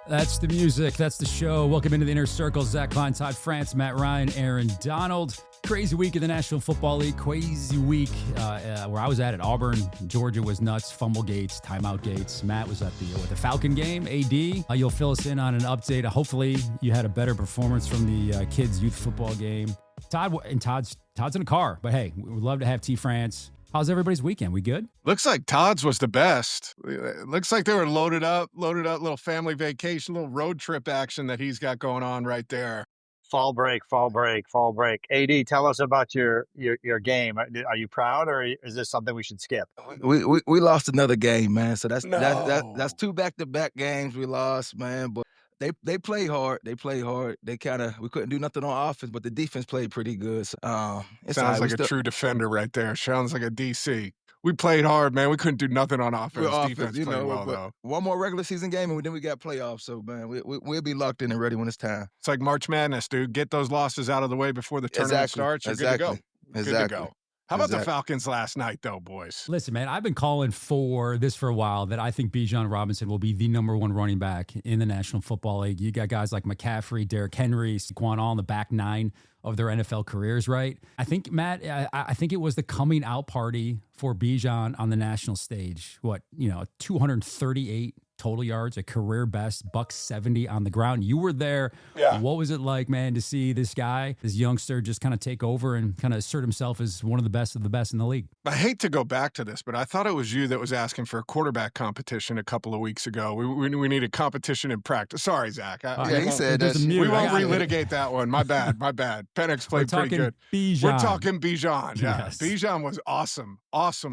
That's the music. That's the show. Welcome into the Inner Circle. Zach Klein, Todd France, Matt Ryan, Aaron Donald. Crazy week in the National Football League. Crazy week where I was at Auburn. Georgia was nuts. Fumble gates, timeout gates. Matt was at the Falcon game. AD, you'll fill us in on an update. Hopefully you had a better performance from the kids' youth football game. Todd's in a car. But hey, we would love to have T. France. How's everybody's weekend? We good? Looks like Todd's was the best. Looks like they were loaded up, little family vacation, little road trip action that he's got going on right there. Fall break. AD, tell us about your game. Are you proud, or is this something we should skip? We lost another game, man. So that's two back-to-back games we lost, man. But they played hard. We couldn't do nothing on offense, but the defense played pretty good. So, Sounds like a true defender right there. Sounds like a DC. We played hard, man. We couldn't do nothing on offense. Defense played well, though. One more regular season game, and then we got playoffs. So, man, we'll be locked in and ready when it's time. It's like March Madness, dude. Get those losses out of the way before the tournament starts. You're good to go. Good to go. How about the Falcons last night, though, boys? Listen, man, I've been calling for this for a while, that I think Bijan Robinson will be the number one running back in the National Football League. You got guys like McCaffrey, Derrick Henry, Saquon, all in the back nine of their NFL careers, right? I think, Matt, I think it was the coming out party for Bijan on the national stage. 238 total yards, a career best, $170 on the ground. You were there. Yeah. What was it like, man, to see this guy, this youngster, just kind of take over and kind of assert himself as one of the best in the league? I hate to go back to this, but I thought it was you that was asking for a quarterback competition a couple of weeks ago. We needed competition in practice. Sorry, Zach. He said that. We won't relitigate that one. My bad. Penix played pretty good. Bijan. We're talking Bijan. Yeah. Yes. Bijan was awesome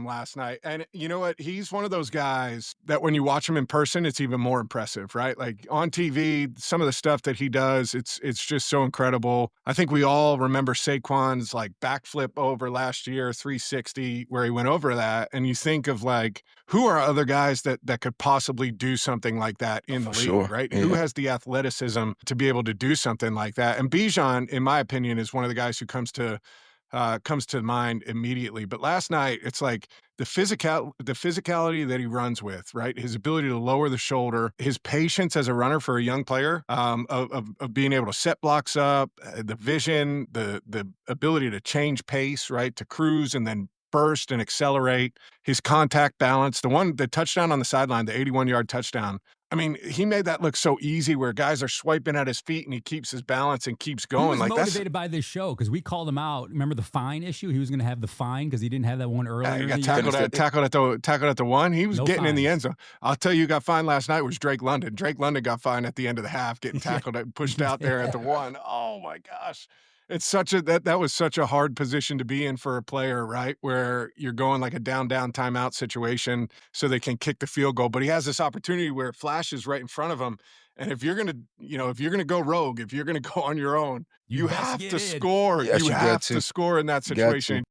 last night. And you know what? He's one of those guys that when you watch him in person, it's even more impressive, right? Like on TV, some of the stuff that he does, it's just so incredible. I think we all remember Saquon's like backflip over last year, 360, where he went over that. And you think of like, who are other guys that could possibly do something like that in the league, right? Yeah. Who has the athleticism to be able to do something like that? And Bijan, in my opinion, is one of the guys who comes to mind immediately. But last night, it's like the physicality that he runs with, right? His ability to lower the shoulder, his patience as a runner for a young player, of being able to set blocks up, the vision, the ability to change pace, right? To cruise and then burst and accelerate, his contact balance, the touchdown on the sideline, the 81-yard touchdown. I mean, he made that look so easy where guys are swiping at his feet and he keeps his balance and keeps going. He was motivated by this show because we called him out. Remember the fine issue? He was going to have the fine because he didn't have that one earlier. He got tackled at the one. He was getting in the end zone. I'll tell you, who got fined last night was Drake London. Drake London got fined at the end of the half, getting tackled and pushed out there at the one. Oh my gosh. It's that was such a hard position to be in for a player, right? Where you're going like a down timeout situation so they can kick the field goal. But he has this opportunity where it flashes right in frone of him. And if you're gonna go rogue, if you're gonna go on your own, you have to score. Yes, you have to score in that situation.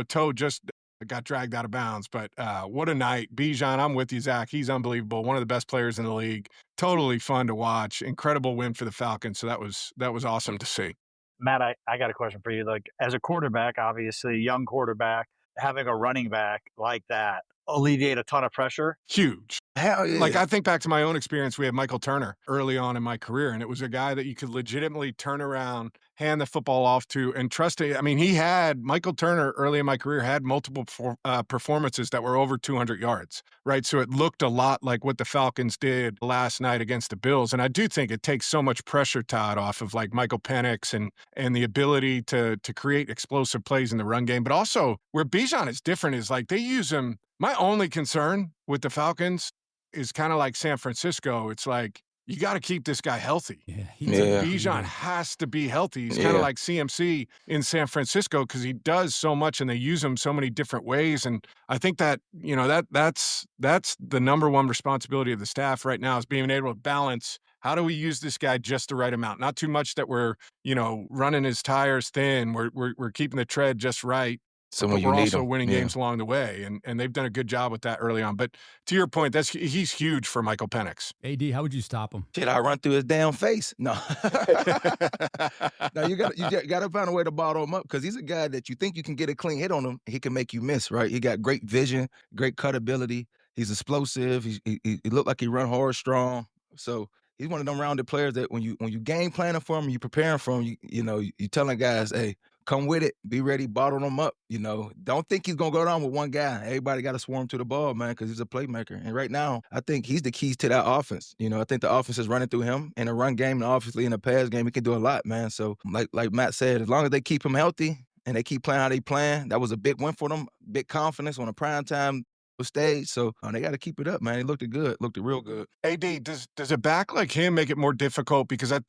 Toe just got dragged out of bounds. But what a night. Bijan, I'm with you, Zach. He's unbelievable. One of the best players in the league. Totally fun to watch. Incredible win for the Falcons. So that was awesome to see. Matt, I got a question for you. Like, as a quarterback, obviously, young quarterback, having a running back like that alleviate a ton of pressure? Huge. Hell yeah. Like, I think back to my own experience. We had Michael Turner early on in my career, and it was a guy that you could legitimately turn around, hand the football off to, and trust it. I mean, Michael Turner early in my career had multiple performances that were over 200 yards, right? So it looked a lot like what the Falcons did last night against the Bills. And I do think it takes so much pressure, Todd, off of like Michael Penix and the ability to create explosive plays in the run game. But also where Bijan is different is like they use him. My only concern with the Falcons is kind of like San Francisco. It's like, you got to keep this guy healthy. Bijan has to be healthy. He's kind of like CMC in San Francisco because he does so much and they use him so many different ways. And I think that, that's the number one responsibility of the staff right now is being able to balance. How do we use this guy just the right amount? Not too much that we're, running his tires thin. We're keeping the tread just right. So but we're also winning games along the way, and they've done a good job with that ery on. But to your point, he's huge for Michael Penix. AD, how would you stop him? Shit, I run through his damn face. No, no, you got to find a way to bottle him up because he's a guy that you think you can get a clean hit on him, he can make you miss. Right? He got great vision, great cut ability. He's explosive. He looked like he run hard, strong. So He's one of them rounded players that when you game planning for him, you preparing for him, you telling guys, hey, come with it, be ready, bottle them up. Don't think he's gonna go down with one guy. Everybody got to swarm to the ball, man, because he's a playmaker. And right now, I think he's the keys to that offense. I think the offense is running through him in a run game, and obviously in a pass game, he can do a lot, man. So like Matt said, as long as they keep him healthy and they keep playing how they playing, that was a big win for them, big confidence on a primetime stage. So they got to keep it up, man. He looked real good. AD, does a back like him make it more difficult? Because I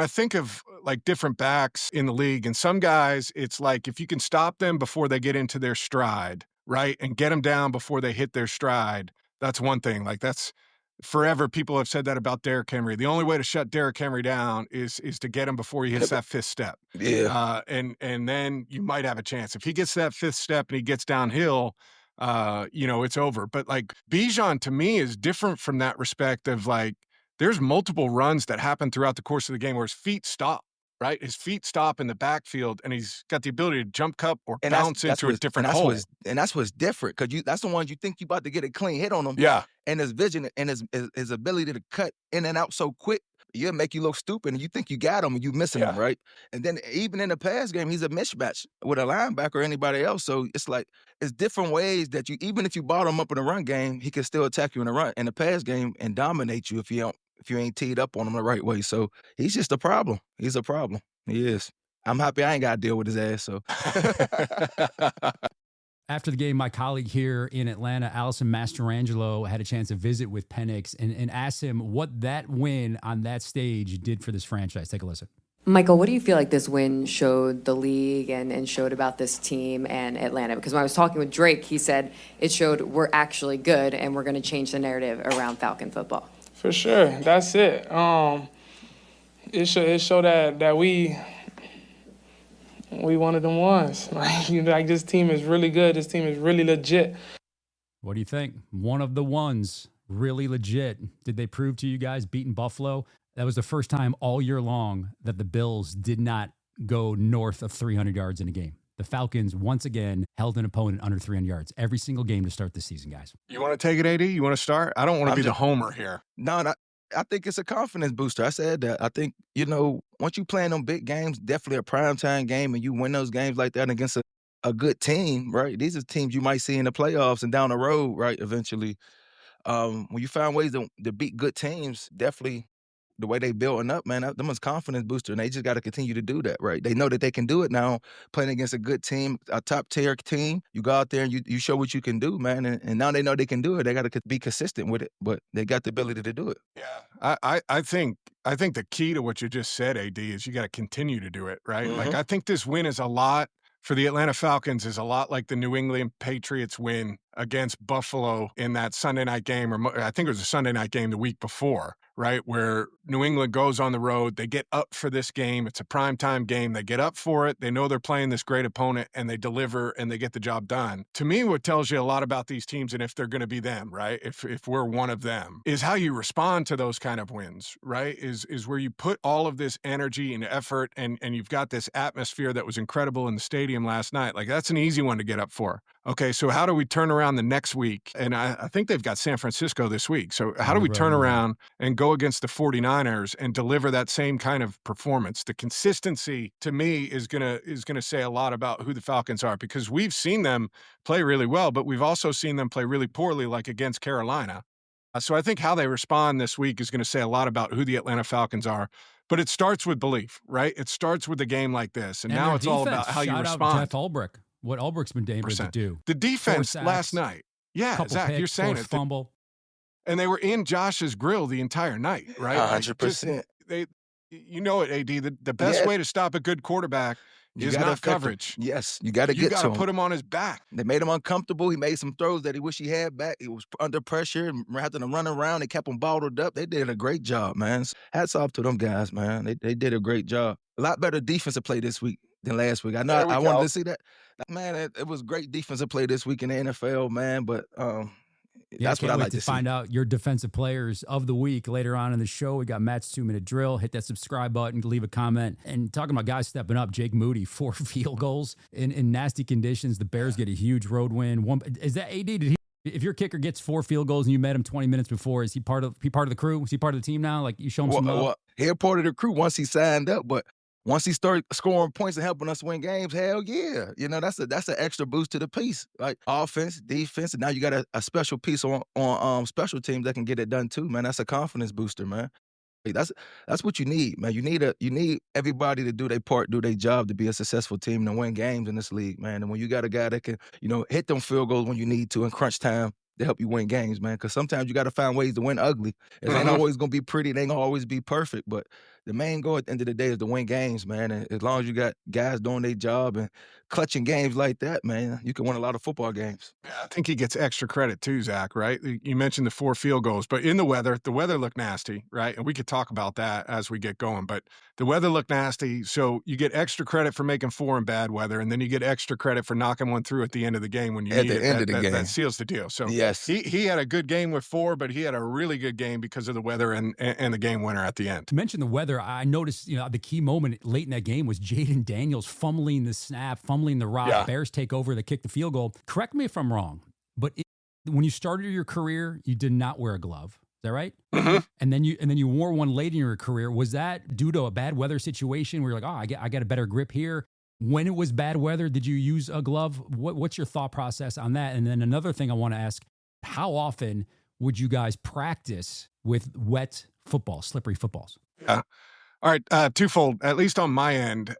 think of like different backs in the league, and some guys, it's like if you can stop them before they get into their stride, right, and get them down before they hit their stride, that's one thing. Like that's forever. People have said that about Derrick Henry. The only way to shut Derrick Henry down is to get him before he hits that fifth step. Yeah. And then you might have a chance. If he gets that fifth step and he gets downhill, it's over. But like Bijan to me is different from that respect of like, there's multiple runs that happen throughout the course of the game where his feet stop, right? His feet stop in the backfield and he's got the ability to jump cup or bounce into a different hole. And that's what's different, because that's the ones you think you about to get a clean hit on them. Yeah. And his vision and his ability to cut in and out so quick, it'll make you look stupid and you think you got him and you missing him, right? And then even in the pass game, he's a mismatch with a linebacker or anybody else. So it's like, it's different ways that even if you bottle him up in the run game, he can still attack you in the pass game and dominate you if you ain't teed up on him the right way. So he's just a problem. He's a problem. He is. I'm happy I ain't got to deal with his ass. So. After the game, my colleague here in Atlanta, Allison Mastrangelo, had a chance to visit with Penix and asked him what that win on that stage did for this franchise. Take a listen. Michael, what do you feel like this win showed the league and showed about this team and Atlanta? Because when I was talking with Drake, he said it showed we're actually good and we're going to change the narrative around Falcon football. For sure. That's it. It showed that we one of them ones. Like this team is really good. This team is really legit. What do you think? One of the ones, really legit. Did they prove to you guys beating Buffalo? That was the first time all year long that the Bills did not go north of 300 yards in a game. The Falcons, once again, held an opponent under 300 yards every single game to start the season, guys. You want to take it, AD? You want to start? I don't want to be the homer here. No, I think it's a confidence booster. I said that. I think, once you play in them big games, definitely a primetime game, and you win those games like that against a good team, right? These are teams you might see in the playoffs and down the road, right, eventually. When you find ways to beat good teams, definitely the way they building up, man, them is confidence booster, and they just got to continue to do that, right? They know that they can do it now, playing against a good team, a top-tier team. You go out there and you show what you can do, man, and now they know they can do it. They got to be consistent with it, but they got the ability to do it. Yeah, I think the key to what you just said, AD, is you got to continue to do it, right? Mm-hmm. Like I think this win is a lot for the Atlanta Falcons is a lot like the New England Patriots win against Buffalo in that Sunday night game, or I think it was a Sunday night game the week before, right, where New England goes on the road. They get up for this game. It's a primetime game. They get up for it. They know they're playing this great opponent, and they deliver, and they get the job done. To me, what tells you a lot about these teams and if they're going to be them, right, if we're one of them, is how you respond to those kind of wins, right, is where you put all of this energy and effort, and you've got this atmosphere that was incredible in the stadium last night. Like, that's an easy one to get up for. Okay, so how do we turn around the next week? And I think they've got San Francisco this week. So how do we turn around and go against the 49ers and deliver that same kind of performance? The consistency, to me, is gonna say a lot about who the Falcons are, because we've seen them play really well, but we've also seen them play really poorly, like against Carolina. So I think how they respond this week is going to say a lot about who the Atlanta Falcons are. But it starts with belief, right? It starts with a game like this. And now it's all about how you respond. Jeff Ulbrich. What Ulbrich's been able to do. The defense sacks, last night. Yeah, Zach, picks, you're saying it. Fumble. And they were in Josh's grill the entire night, right? 100%. You know it, AD. The best way to stop a good quarterback is not coverage. Yes, you got to get to him. You got to put him on his back. They made him uncomfortable. He made some throws that he wished he had back. He was under pressure and rather than run around, they kept him bottled up. They did a great job, man. Hats off to them guys, man. They did a great job. A lot better defensive play this week than last week. I know I wanted to see that. Man, it was great defensive play this week in the NFL, man. But that's what I like to see. Find out your defensive players of the week later on in the show. We got Matt's 2-minute drill. Hit that subscribe button, leave a comment. And talking about guys stepping up, Jake Moody, 4 field goals in nasty conditions. The Bears get a huge road win. Is that AD? Did he If your kicker gets 4 field goals and you met him 20 minutes before, is he part of the crew? Is he part of the team now? Like, you show him some love? Well, he a part of the crew once he signed up, but once he started scoring points and helping us win games, hell yeah. That's an extra boost to the piece. Like offense, defense, and now you got a special piece on special teams that can get it done too, man. That's a confidence booster, man. That's what you need, man. You need everybody to do their part, do their job to be a successful team and win games in this league, man. And when you got a guy that can, hit them field goals when you need to in crunch time to help you win games, man. Because sometimes you got to find ways to win ugly. It ain't always gonna be pretty. It ain't gonna always be perfect. But the main goal at the end of the day is to win games, man. And as long as you got guys doing their job and clutching games like that, man, you can win a lot of football games. Yeah, I think he gets extra credit too, Zach, right? You mentioned the 4 field goals, but in the weather looked nasty, right? And we could talk about that as we get going, but the weather looked nasty. So you get extra credit for making 4 in bad weather, and then you get extra credit for knocking one through at the end of the game when you need it. At the end of the game. That seals the deal. So yes, he had a good game with 4, but he had a really good game because of the weather and the game winner at the end. To mention the weather, I noticed, the key moment late in that game was Jaden Daniels fumbling the snap, fumbling the rock. Yeah. Bears take over, they kick the field goal. Correct me if I'm wrong, but when you started your career, you did not wear a glove. Is that right? Mm-hmm. And then you wore one late in your career. Was that due to a bad weather situation where you're like, I got a better grip here? When it was bad weather, did you use a glove? What's your thought process on that? And then another thing I want to ask, how often would you guys practice with wet football, slippery footballs? Yeah. All right, twofold, at least on my end.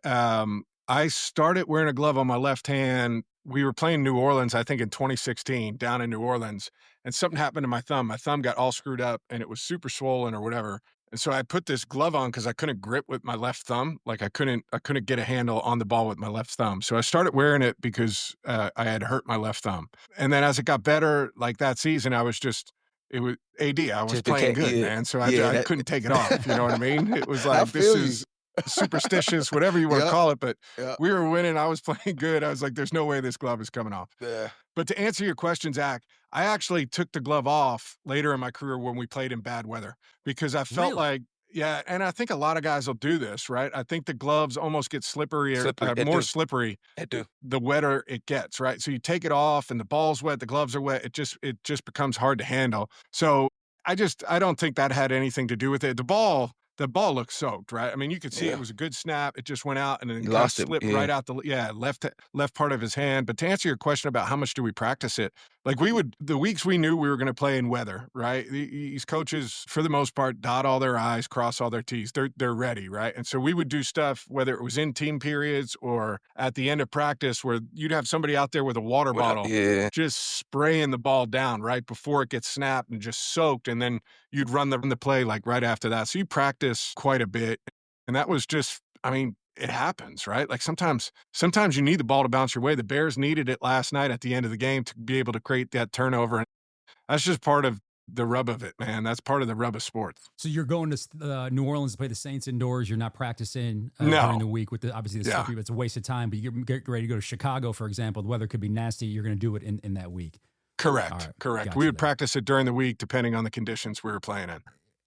I started wearing a glove on my left hand. We were playing New Orleans, I think in 2016, down in New Orleans, and something happened to my thumb. My thumb got all screwed up, and it was super swollen or whatever. And so I put this glove on because I couldn't grip with my left thumb. Like I couldn't get a handle on the ball with my left thumb. So I started wearing it because I had hurt my left thumb. And then as it got better, like that season, it was AD. I was playing good, man. So I couldn't take it off. You know what I mean? It was like, this is superstitious, whatever you want to call it. But we were winning. I was playing good. I was like, there's no way this glove is coming off. Yeah. But to answer your question, Zach, I actually took the glove off later in my career when we played in bad weather because I felt like, and I think a lot of guys will do this, right? I think the gloves almost get slippery. More slippery the wetter it gets, right? So you take it off and the ball's wet, the gloves are wet, it just becomes hard to handle. So I don't think that had anything to do with it. The ball looks soaked, right? I mean, you could see it was a good snap. It just went out and then kind of slipped right out left part of his hand. But to answer your question about how much do we practice it, like the weeks we knew we were going to play in weather, right? These coaches, for the most part, dot all their I's, cross all their T's. They're ready, right? And so we would do stuff, whether it was in team periods or at the end of practice, where you'd have somebody out there with a water bottle, just spraying the ball down right before it gets snapped and just soaked, and then you'd run the play like right after that. So you practice quite a bit, and that was just, I mean, it happens, right? Like sometimes you need the ball to bounce your way. The Bears needed it last night at the end of the game to be able to create that turnover. And that's just part of the rub of it, man. That's part of the rub of sports. So you're going to New Orleans to play the Saints indoors. You're not practicing during the week with obviously the slippery, but it's a waste of time. But you get ready to go to Chicago, for example. The weather could be nasty. You're going to do it in that week. Correct. Correct. We would practice it during the week depending on the conditions we were playing in.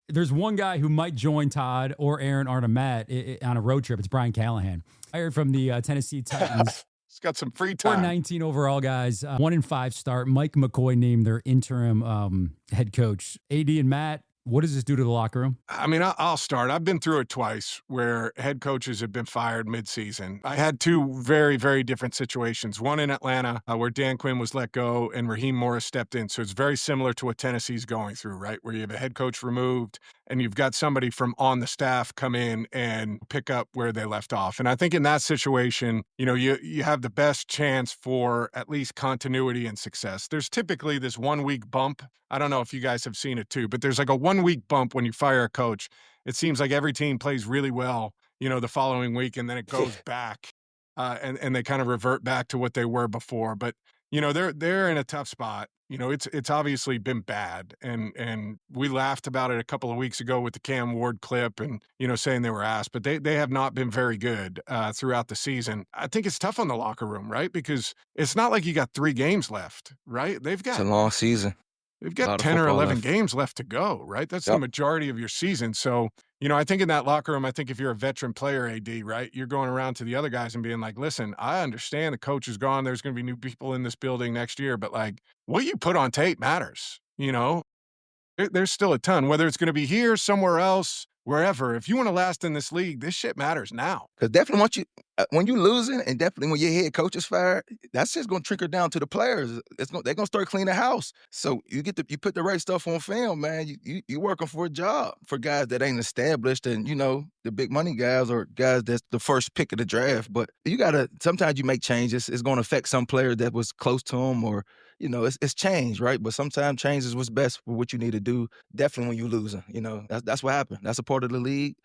There's one guy who might join Todd or Aaron or Matt on a road trip. It's Brian Callahan. Hired from the Tennessee Titans. He's got some free time. 419 overall guys. 1-5 start. Mike McCoy named their interim head coach. AD and Matt, what does this do to the locker room? I mean, I'll start. I've been through it twice where head coaches have been fired midseason. I had 2 very, very different situations. One in Atlanta where Dan Quinn was let go and Raheem Morris stepped in. So it's very similar to what Tennessee's going through, right? Where you have a head coach removed and you've got somebody from on the staff come in and pick up where they left off. And I think in that situation, you have the best chance for at least continuity and success. There's typically this 1-week bump. I don't know if you guys have seen it too, but there's like a 1-week bump when you fire a coach. It seems like every team plays really well, the following week, and then it goes back and they kind of revert back to what they were before. But, they're in a tough spot. It's obviously been bad. And we laughed about it a couple of weeks ago with the Cam Ward clip and, saying they were ass, but they have not been very good throughout the season. I think it's tough on the locker room, right? Because it's not like you got 3 games left, right? It's a long season. They've got 10 or 11 games left to go, right? That's the majority of your season. So I think in that locker room, I think if you're a veteran player, AD, right, you're going around to the other guys and being like, listen, I understand the coach is gone. There's going to be new people in this building next year, but like what you put on tape matters, There's still a ton, whether it's going to be here, somewhere else, wherever. If you want to last in this league, this shit matters now. Because definitely when you losing, and definitely when your head coach is fired, that's just going to trickle down to the players. They're going to start cleaning the house. So you put the right stuff on film, man. You working for a job for guys that ain't established, and the big money guys or guys that's the first pick of the draft. But sometimes you make changes. It's going to affect some players that was close to them, or it's change, right? But sometimes change is what's best for what you need to do. Definitely when you losing, that's what happened. That's a part of the league.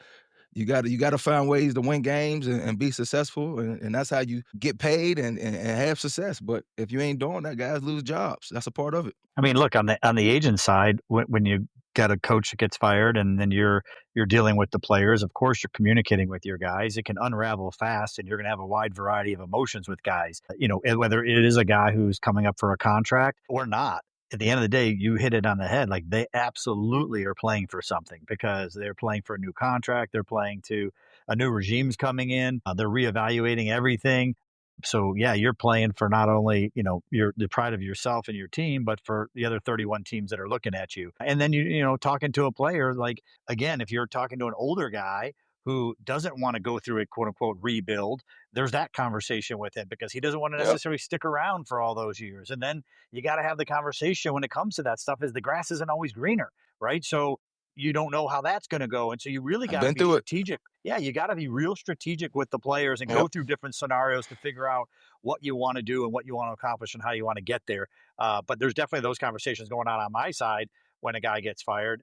You got to find ways to win games and be successful, and that's how you get paid and have success. But if you ain't doing that, guys lose jobs. That's a part of it. I mean, look, on the agent side, when you got a coach that gets fired and then you're dealing with the players, of course you're communicating with your guys. It can unravel fast, and you're going to have a wide variety of emotions with guys. Whether it is a guy who's coming up for a contract or not. At the end of the day, you hit it on the head. Like, they absolutely are playing for something, because they're playing for a new contract. They're playing to a new regime's coming in. They're reevaluating everything. So yeah, you're playing for not only, the pride of yourself and your team, but for the other 31 teams that are looking at you. And then talking to a player, like, again, if you're talking to an older guy who doesn't want to go through a quote unquote rebuild, there's that conversation with him, because he doesn't want to necessarily stick around for all those years. And then you got to have the conversation when it comes to that stuff, is the grass isn't always greener, right? So you don't know how that's going to go. And so you really got to be strategic. Yeah, you got to be real strategic with the players and go through different scenarios to figure out what you want to do and what you want to accomplish and how you want to get there. But there's definitely those conversations going on my side when a guy gets fired,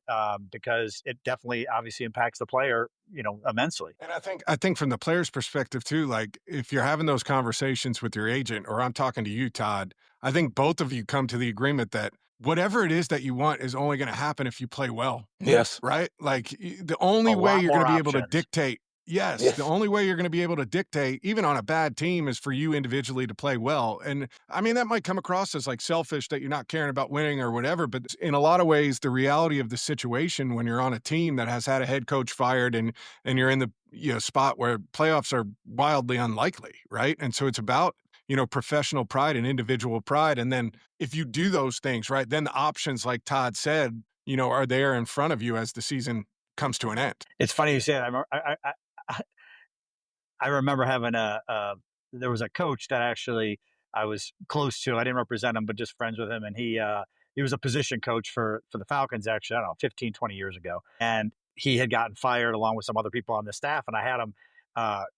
because it definitely obviously impacts the player, immensely. And I think from the player's perspective too, like if you're having those conversations with your agent, or I'm talking to you, Todd, I think both of you come to the agreement that whatever it is that you want is only going to happen if you play well. Yes. Right? Like the only way you're going to be able to dictate. Yes, the only way you're going to be able to dictate, even on a bad team, is for you individually to play well. And I mean, that might come across as like selfish, that you're not caring about winning or whatever. But in a lot of ways, the reality of the situation when you're on a team that has had a head coach fired and you're in the spot where playoffs are wildly unlikely, right? And so it's about professional pride and individual pride. And then if you do those things, right, then the options, like Todd said, are there in front of you as the season comes to an end. It's funny you say that. I remember having there was a coach that actually I was close to. I didn't represent him, but just friends with him. And he was a position coach for the Falcons, actually, I don't know, 15, 20 years ago. And he had gotten fired along with some other people on the staff. And I had him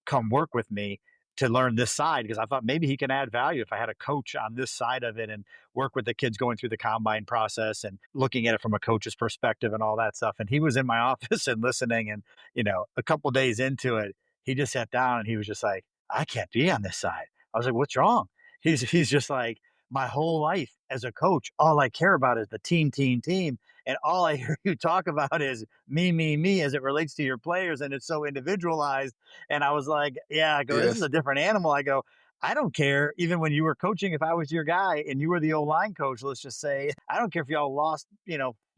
come work with me to learn this side, because I thought maybe he can add value if I had a coach on this side of it and work with the kids going through the combine process and looking at it from a coach's perspective and all that stuff. And he was in my office and listening, and, a couple of days into it, he just sat down and he was just like, I can't be on this side. I was like, what's wrong? He's just like, my whole life as a coach, all I care about is the team. And all I hear you talk about is me as it relates to your players. And it's so individualized. And I was like, yeah, I go, this is a different animal. I go, I don't care. Even when you were coaching, if I was your guy and you were the O-line coach, let's just say, I don't care if y'all lost,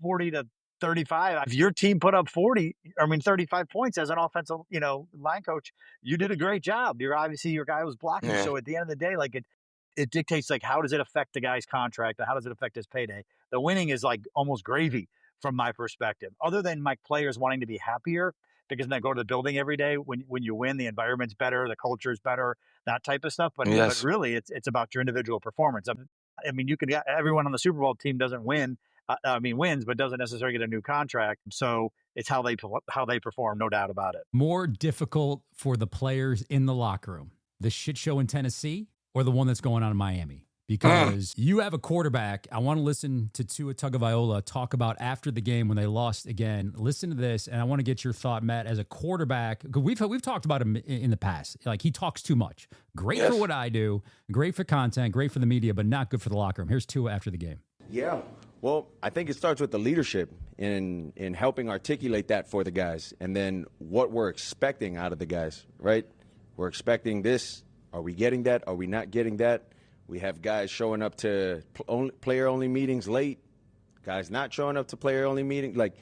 40 to 35. If your team put up 35 points as an offensive, line coach, you did a great job. Obviously your guy was blocking. Yeah. So at the end of the day, like it dictates, like, how does it affect the guy's contract and how does it affect his payday? The winning is like almost gravy from my perspective, other than my players wanting to be happier because they go to the building every day. When you win, the environment's better, the culture is better, that type of stuff. But really it's about your individual performance. I mean, you could get everyone on the Super Bowl team doesn't win. Wins, but doesn't necessarily get a new contract. So it's how they perform, no doubt about it. More difficult for the players in the locker room, the shit show in Tennessee or the one that's going on in Miami? Because you have a quarterback. I want to listen to Tua Tagovailoa talk about after the game when they lost again. Listen to this, and I want to get your thought, Matt, as a quarterback. We've talked about him in the past. Like, he talks too much. Great for what I do, great for content, great for the media, but not good for the locker room. Here's Tua after the game. Yeah. Well, I think it starts with the leadership in helping articulate that for the guys, and then what we're expecting out of the guys, right? We're expecting this. Are we getting that? Are we not getting that? We have guys showing up to player-only meetings late, guys not showing up to player-only meetings. Like,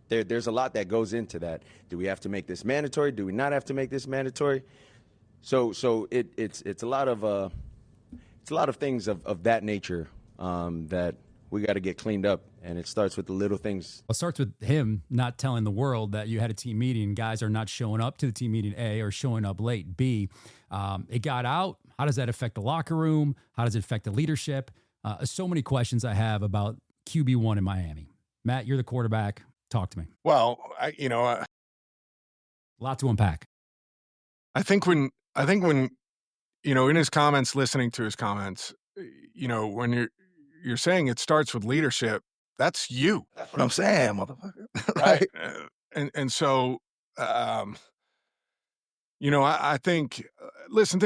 There's a lot that goes into that. Do we have to make this mandatory? Do we not have to make this mandatory? So it's a lot of things of that nature that we got to get cleaned up, and it starts with the little things. Well, it starts with him not telling the world that you had a team meeting. Guys are not showing up to the team meeting, A, or showing up late, B. It got out. How does that affect the locker room? How does it affect the leadership? So many questions I have about QB1 in Miami. Matt, you're the quarterback. Talk to me. Well, A lot to unpack. I think when in his comments, listening to his comments, when you're saying it starts with leadership, that's you. That's what I'm saying, motherfucker. Right. So, I think, listen,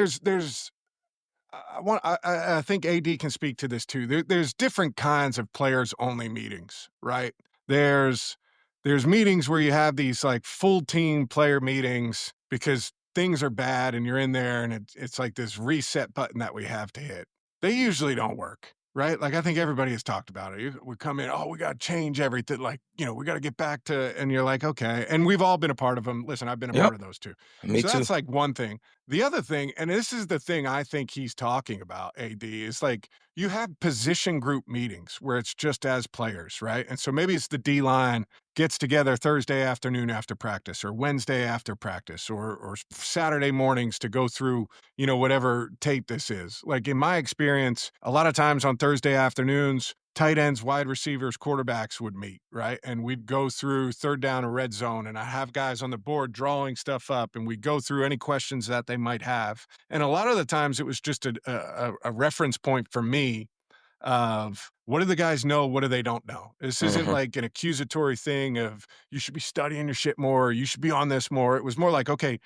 I think AD can speak to this too. There's different kinds of players only meetings, right? There's meetings where you have these like full team player meetings because things are bad and you're in there and it's like this reset button that we have to hit. They usually don't work, right? Like I think everybody has talked about it. We come in, we got to change everything. Like, we got to get back to, and you're like, okay. And we've all been a part of them. Listen, I've been a part of those too. Me so too. that's like one thing. The other thing, and this is the thing I think he's talking about, AD, is like you have position group meetings where it's just as players, right? And so maybe it's the D-line gets together Thursday afternoon after practice or Wednesday after practice or Saturday mornings to go through, whatever tape this is. Like in my experience, a lot of times on Thursday afternoons, tight ends, wide receivers, quarterbacks would meet, right? And we'd go through third down and red zone, and I have guys on the board drawing stuff up, and we'd go through any questions that they might have. And a lot of the times it was just a reference point for me of what do the guys know, what do they don't know? This isn't like an accusatory thing of you should be studying your shit more, or you should be on this more. It was more like, okay,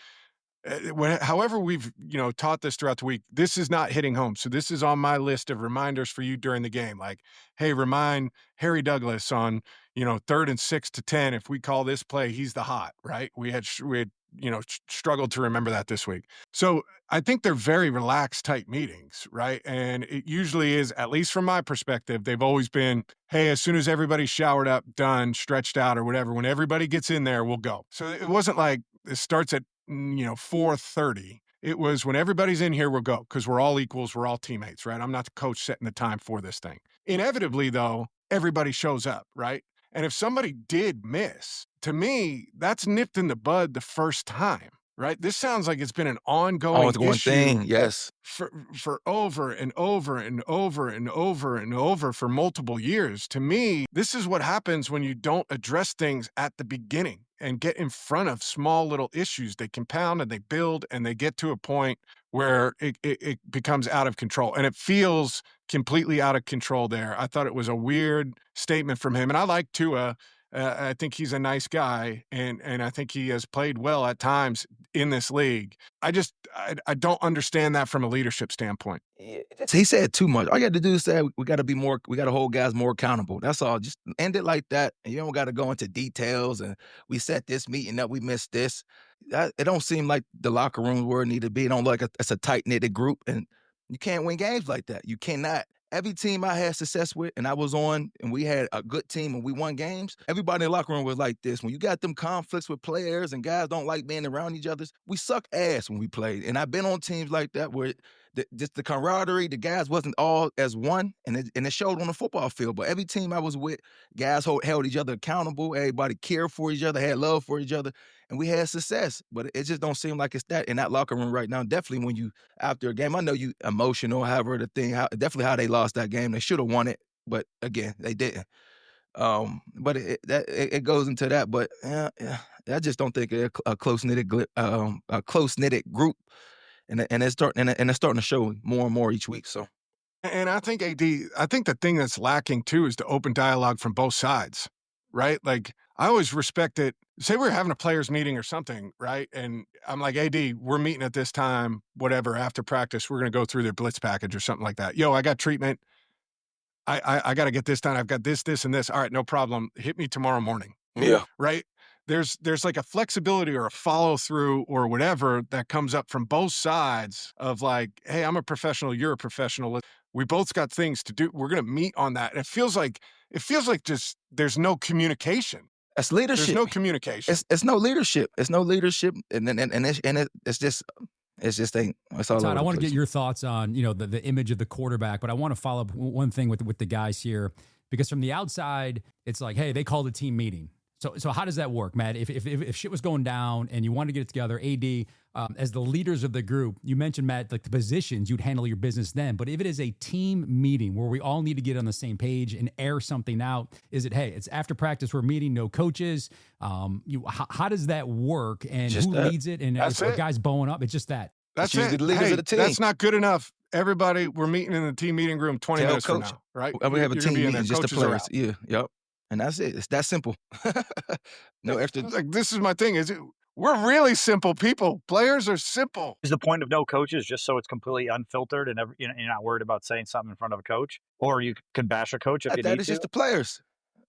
however we've taught this throughout the week, this is not hitting home. So this is on my list of reminders for you during the game. Like, hey, remind Harry Douglas on 3rd and 6 to 10. If we call this play, he's the hot, right? We had struggled to remember that this week. So I think they're very relaxed type meetings, right? And it usually is, at least from my perspective, they've always been, hey, as soon as everybody's showered up, done, stretched out or whatever, when everybody gets in there, we'll go. So it wasn't like it starts at 4:30. It was when everybody's in here, we'll go because we're all equals. We're all teammates, right? I'm not the coach setting the time for this thing. Inevitably, though, everybody shows up, right? And if somebody did miss, to me, that's nipped in the bud the first time, right? This sounds like it's been an ongoing issue thing, yes. For over and over and over and over and over for multiple years. To me, this is what happens when you don't address things at the beginning and get in front of small little issues. They compound and they build and they get to a point where it becomes out of control. And it feels completely out of control there. I thought it was a weird statement from him. And I like Tua. I think he's a nice guy, and I think he has played well at times in this league. I don't understand that from a leadership standpoint. He said too much. All you got to do is say we got to hold guys more accountable. That's all. Just end it like that. And you don't got to go into details and we set this meeting up, we missed this. It don't seem like the locker room where it need to be. It don't look like it's a tight-knitted group, and you can't win games like that. You cannot. Every team I had success with, and I was on, and we had a good team and we won games, everybody in the locker room was like this. When you got them conflicts with players and guys don't like being around each other, we suck ass when we played. And I've been on teams like that where just the camaraderie, the guys wasn't all as one, and it showed on the football field. But every team I was with, guys held each other accountable. Everybody cared for each other, had love for each other, and we had success. But it just don't seem like it's that in that locker room right now. Definitely when you, after a game, I know you emotional, however the thing, definitely how they lost that game. They should have won it, but again, they didn't. But it goes into that. But I just don't think it's a close-knitted group. And it's starting to show more and more each week. So, and I think the thing that's lacking too is the open dialogue from both sides, right? Like I always respect it. Say we're having a players meeting or something, right? And I'm like, AD, we're meeting at this time, whatever. After practice, we're going to go through their blitz package or something like that. Yo, I got treatment. I got to get this done. I've got this, and this. All right, no problem. Hit me tomorrow morning. Yeah. Right. There's like a flexibility or a follow through or whatever that comes up from both sides of like, hey, I'm a professional, you're a professional. We both got things to do. We're going to meet on that. And it feels like just there's no communication. That's leadership. There's no communication. It's no leadership. It's no leadership, it's just ain't. It's all Todd, over I the want to place. get your thoughts on the image of the quarterback, but I want to follow up one thing with the guys here, because from the outside, it's like, hey, they called a team meeting. So how does that work, Matt? If shit was going down and you wanted to get it together, AD, as the leaders of the group, you mentioned, Matt, like the positions, you'd handle your business then. But if it is a team meeting where we all need to get on the same page and air something out, is it, hey, it's after practice, we're meeting, no coaches? How does that work? And Just who that. leads it? And That's are it. guys bowing up? It's just that. That's usually it. the leaders Hey, of the team. that's not good enough. Everybody, we're meeting in the team meeting room 20 Tell minutes coach. from now, right? And we have a You're team gonna be in meeting, there. just the Coaches are players. out. Yeah, yep. And that's it. It's that simple. No extra. Like, this is my thing. We're really simple people. Players are simple. Is the point of no coaches just so it's completely unfiltered and you're not worried about saying something in front of a coach? Or you can bash a coach if you That need is to? just the players.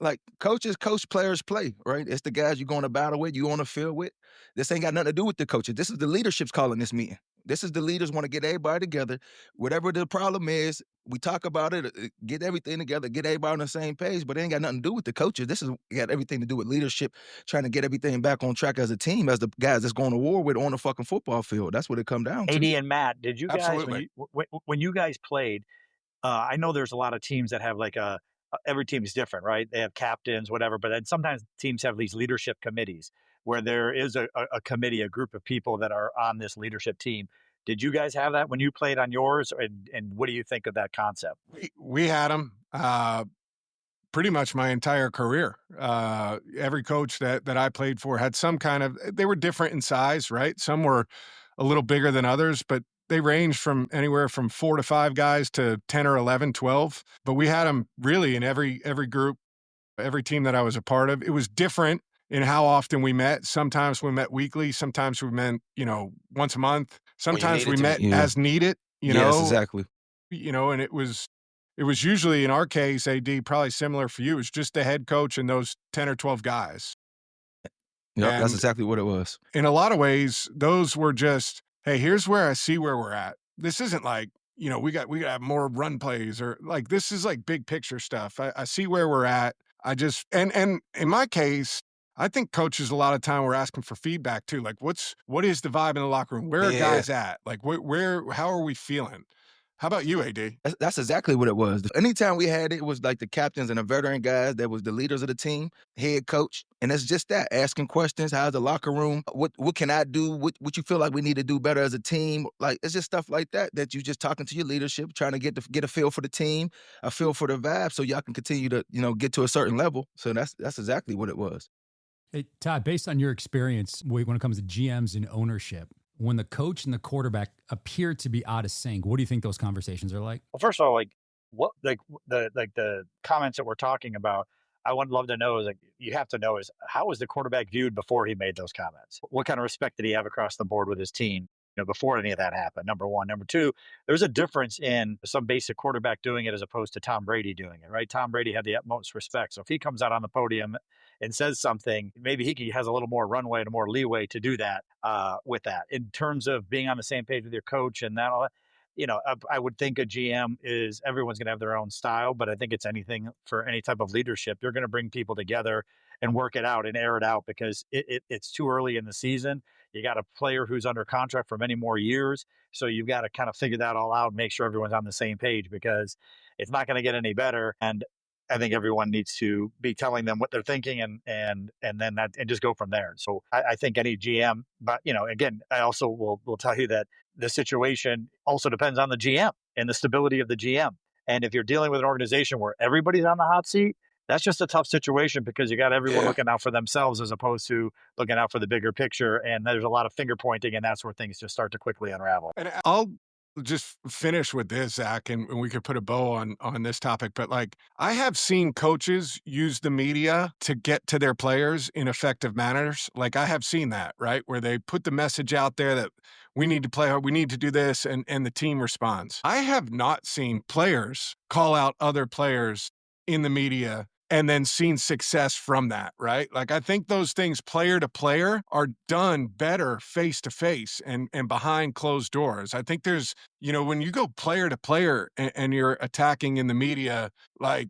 Like coaches coach, players play, right? It's the guys you're going to battle with, you on the field with. This ain't got nothing to do with the coaches. This is the leadership's calling this meeting. This is the leaders want to get everybody together. Whatever the problem is, we talk about it, get everything together, get everybody on the same page, but it ain't got nothing to do with the coaches. This is got everything to do with leadership, trying to get everything back on track as a team, as the guys that's going to war with on the fucking football field. That's what it come down to. AD and Matt, did you guys, Absolutely. when you guys played, I know there's a lot of teams that have like every team is different, right? They have captains, whatever, but then sometimes teams have these leadership committees where there is a committee, a group of people that are on this leadership team. Did you guys have that when you played on yours? And what do you think of that concept? We had them pretty much my entire career. Every coach that I played for had some kind of, they were different in size, right? Some were a little bigger than others, but they ranged from anywhere from 4 to 5 guys to 10 or 11, 12. But we had them really in every group, every team that I was a part of. It was different in how often we met. Sometimes we met weekly. Sometimes we met, once a month. Sometimes we needed to met meet. Yeah. as needed, Yes, exactly. and it was usually, in our case, AD, probably similar for you. It was just the head coach and those 10 or 12 guys. Yep, that's And exactly what it was. in a lot of ways, those were just, hey, here's where I see where we're at. This isn't like, we got to have more run plays, or like, this is like big picture stuff. I see where we're at. I just, and in my case, I think coaches a lot of time were asking for feedback too. Like, what is the vibe in the locker room? Where are guys at? Like, how are we feeling? How about you, AD? That's exactly what it was. Anytime we had it, it was like the captains and the veteran guys that was the leaders of the team, head coach. And it's just that, asking questions. How's the locker room? What can I do? What you feel like we need to do better as a team? Like, it's just stuff like that you just talking to your leadership, trying to get a feel for the team, a feel for the vibe, so y'all can continue to, get to a certain level. So that's exactly what it was. Hey, Todd, based on your experience when it comes to GMs and ownership, when the coach and the quarterback appear to be out of sync, what do you think those conversations are like? Well, first of all, the comments that we're talking about, I would love to know you have to know how was the quarterback viewed before he made those comments? What kind of respect did he have across the board with his team? Before any of that happened, number one. Number two, there's a difference in some basic quarterback doing it as opposed to Tom Brady doing it, right? Tom Brady had the utmost respect. So if he comes out on the podium and says something, maybe he has a little more runway and more leeway to do that with that. In terms of being on the same page with your coach and that, all that, I would think a GM is everyone's going to have their own style, but I think it's anything for any type of leadership. You're going to bring people together and work it out and air it out because it's too early in the season. You got a player who's under contract for many more years. So you've got to kind of figure that all out and make sure everyone's on the same page because it's not going to get any better. And I think everyone needs to be telling them what they're thinking and then just go from there. So I think any GM, but again, I also will tell you that the situation also depends on the GM and the stability of the GM. And if you're dealing with an organization where everybody's on the hot seat, that's just a tough situation because you got everyone looking out for themselves as opposed to looking out for the bigger picture. And there's a lot of finger pointing, and that's where things just start to quickly unravel. And I'll just finish with this, Zach, and we could put a bow on this topic. But like, I have seen coaches use the media to get to their players in effective manners. Like, I have seen that, right? Where they put the message out there that we need to play hard, we need to do this, and the team responds. I have not seen players call out other players in the media and then seen success from that, right? Like, I think those things player to player are done better face to face and behind closed doors. I think there's, when you go player to player and you're attacking in the media, like,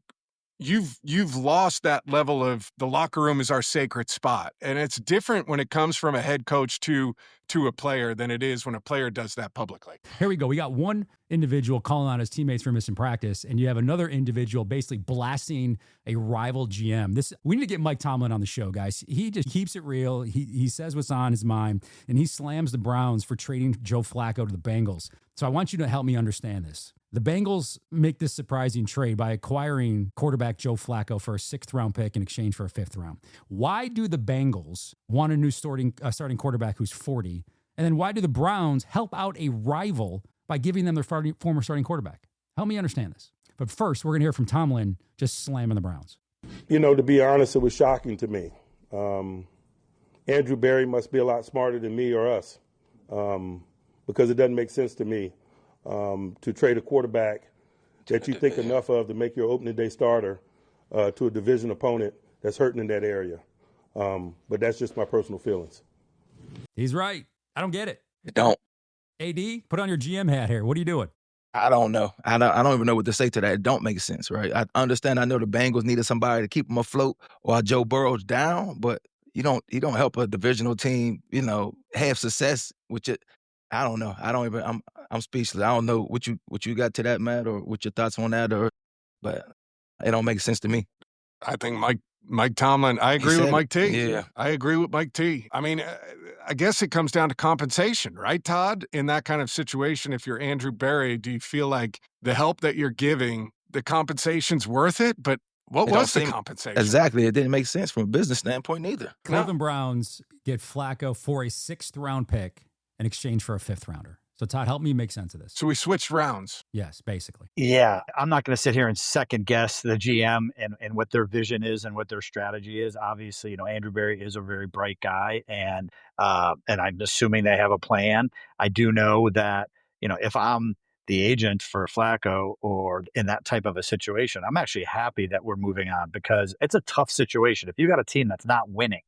you've lost that level of the locker room is our sacred spot. And it's different when it comes from a head coach to a player than it is when a player does that publicly. Here we go. We got one individual calling on his teammates for missing practice, and you have another individual basically blasting a rival GM. We need to get Mike Tomlin on the show, guys. He just keeps it real. He says what's on his mind, and he slams the Browns for trading Joe Flacco to the Bengals. So I want you to help me understand this. The Bengals make this surprising trade by acquiring quarterback Joe Flacco for a 6th-round pick in exchange for a 5th round. Why do the Bengals want a new starting quarterback who's 40? And then why do the Browns help out a rival by giving them their former starting quarterback? Help me understand this. But first, we're going to hear from Tomlin just slamming the Browns. To be honest, it was shocking to me. Andrew Berry must be a lot smarter than me or us because it doesn't make sense to me to trade a quarterback that you think enough of to make your opening day starter to a division opponent that's hurting in that area. But that's just my personal feelings. He's right. I don't get it. It don't. AD, put on your GM hat here. What are you doing? I don't know. I don't even know what to say to that. It don't make sense, right? I understand. I know the Bengals needed somebody to keep them afloat or Joe Burrow's down, but you don't help a divisional team, have success with it. I don't know. I'm speechless. I don't know what you got to that, Matt, or what your thoughts on that, but it don't make sense to me. I think Mike Tomlin, I agree with Mike T. Yeah. I agree with Mike T. I mean, I guess it comes down to compensation, right, Todd? In that kind of situation, if you're Andrew Berry, do you feel like the help that you're giving, the compensation's worth it? But what was the compensation? Exactly. It didn't make sense from a business standpoint neither. Cleveland Browns get Flacco for a 6th-round pick in exchange for a 5th-rounder. So, Todd, help me make sense of this. So we switched rounds. Yes, basically. Yeah, I'm not going to sit here and second guess the GM and what their vision is and what their strategy is. Obviously, Andrew Berry is a very bright guy, and I'm assuming they have a plan. I do know that, if I'm the agent for Flacco or in that type of a situation, I'm actually happy that we're moving on because it's a tough situation. If you got a team that's not winning,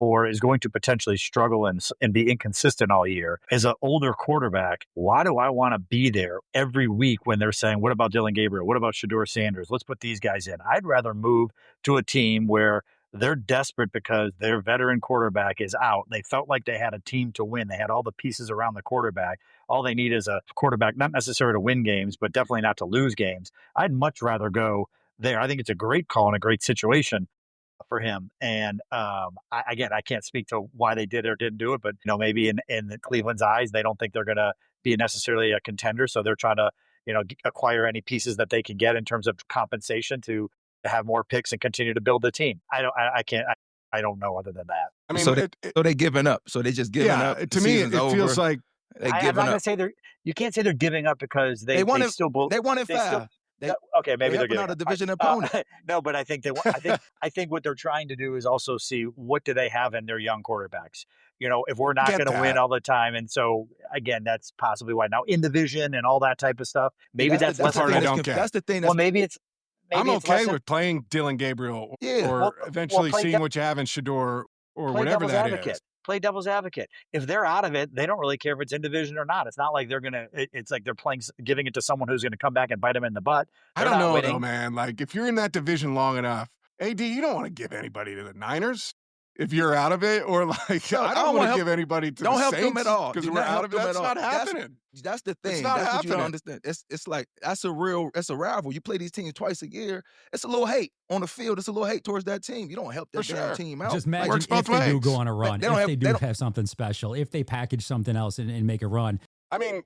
or is going to potentially struggle and be inconsistent all year, as an older quarterback, why do I want to be there every week when they're saying, what about Dylan Gabriel? What about Shedeur Sanders? Let's put these guys in. I'd rather move to a team where they're desperate because their veteran quarterback is out. They felt like they had a team to win. They had all the pieces around the quarterback. All they need is a quarterback, not necessarily to win games, but definitely not to lose games. I'd much rather go there. I think it's a great call and a great situation for him. And I can't speak to why they did or didn't do it, but maybe in Cleveland's eyes, they don't think they're going to be necessarily a contender. So they're trying to, acquire any pieces that they can get in terms of compensation to have more picks and continue to build the team. I don't know other than that. I mean, so they giving up. So they just giving up. To me, it feels like they I'm giving not up. Gonna say you can't say they're giving up because they won in 5. Okay, maybe they're giving out a division opponent. No, but I think I think what they're trying to do is also see what do they have in their young quarterbacks. If we're not going to win all the time, and so again, that's possibly why now in division and all that type of stuff. Maybe that's the part I don't get. That's the thing. Well, maybe I'm okay with playing Dylan Gabriel or eventually seeing what you have in Shedeur or whatever that is. Play devil's advocate. If they're out of it, they don't really care if it's in division or not. It's not like they're going to, it's like they're giving it to someone who's going to come back and bite them in the butt. I don't know though, man. Like if you're in that division long enough, AD, you don't want to give anybody to the Niners if you're out of it, or like, I don't want to give anybody to the Saints. Don't help them at all. Because we're out of it. That's not happening. That's the thing. It's not that's happening. What you don't understand. It's like, it's a rival. You play these teams twice a year. It's a little hate on the field. It's a little hate towards that team. You don't help that damn team out. Just imagine if they do go on a run, if they do have something special, if they package something else and make a run. I mean,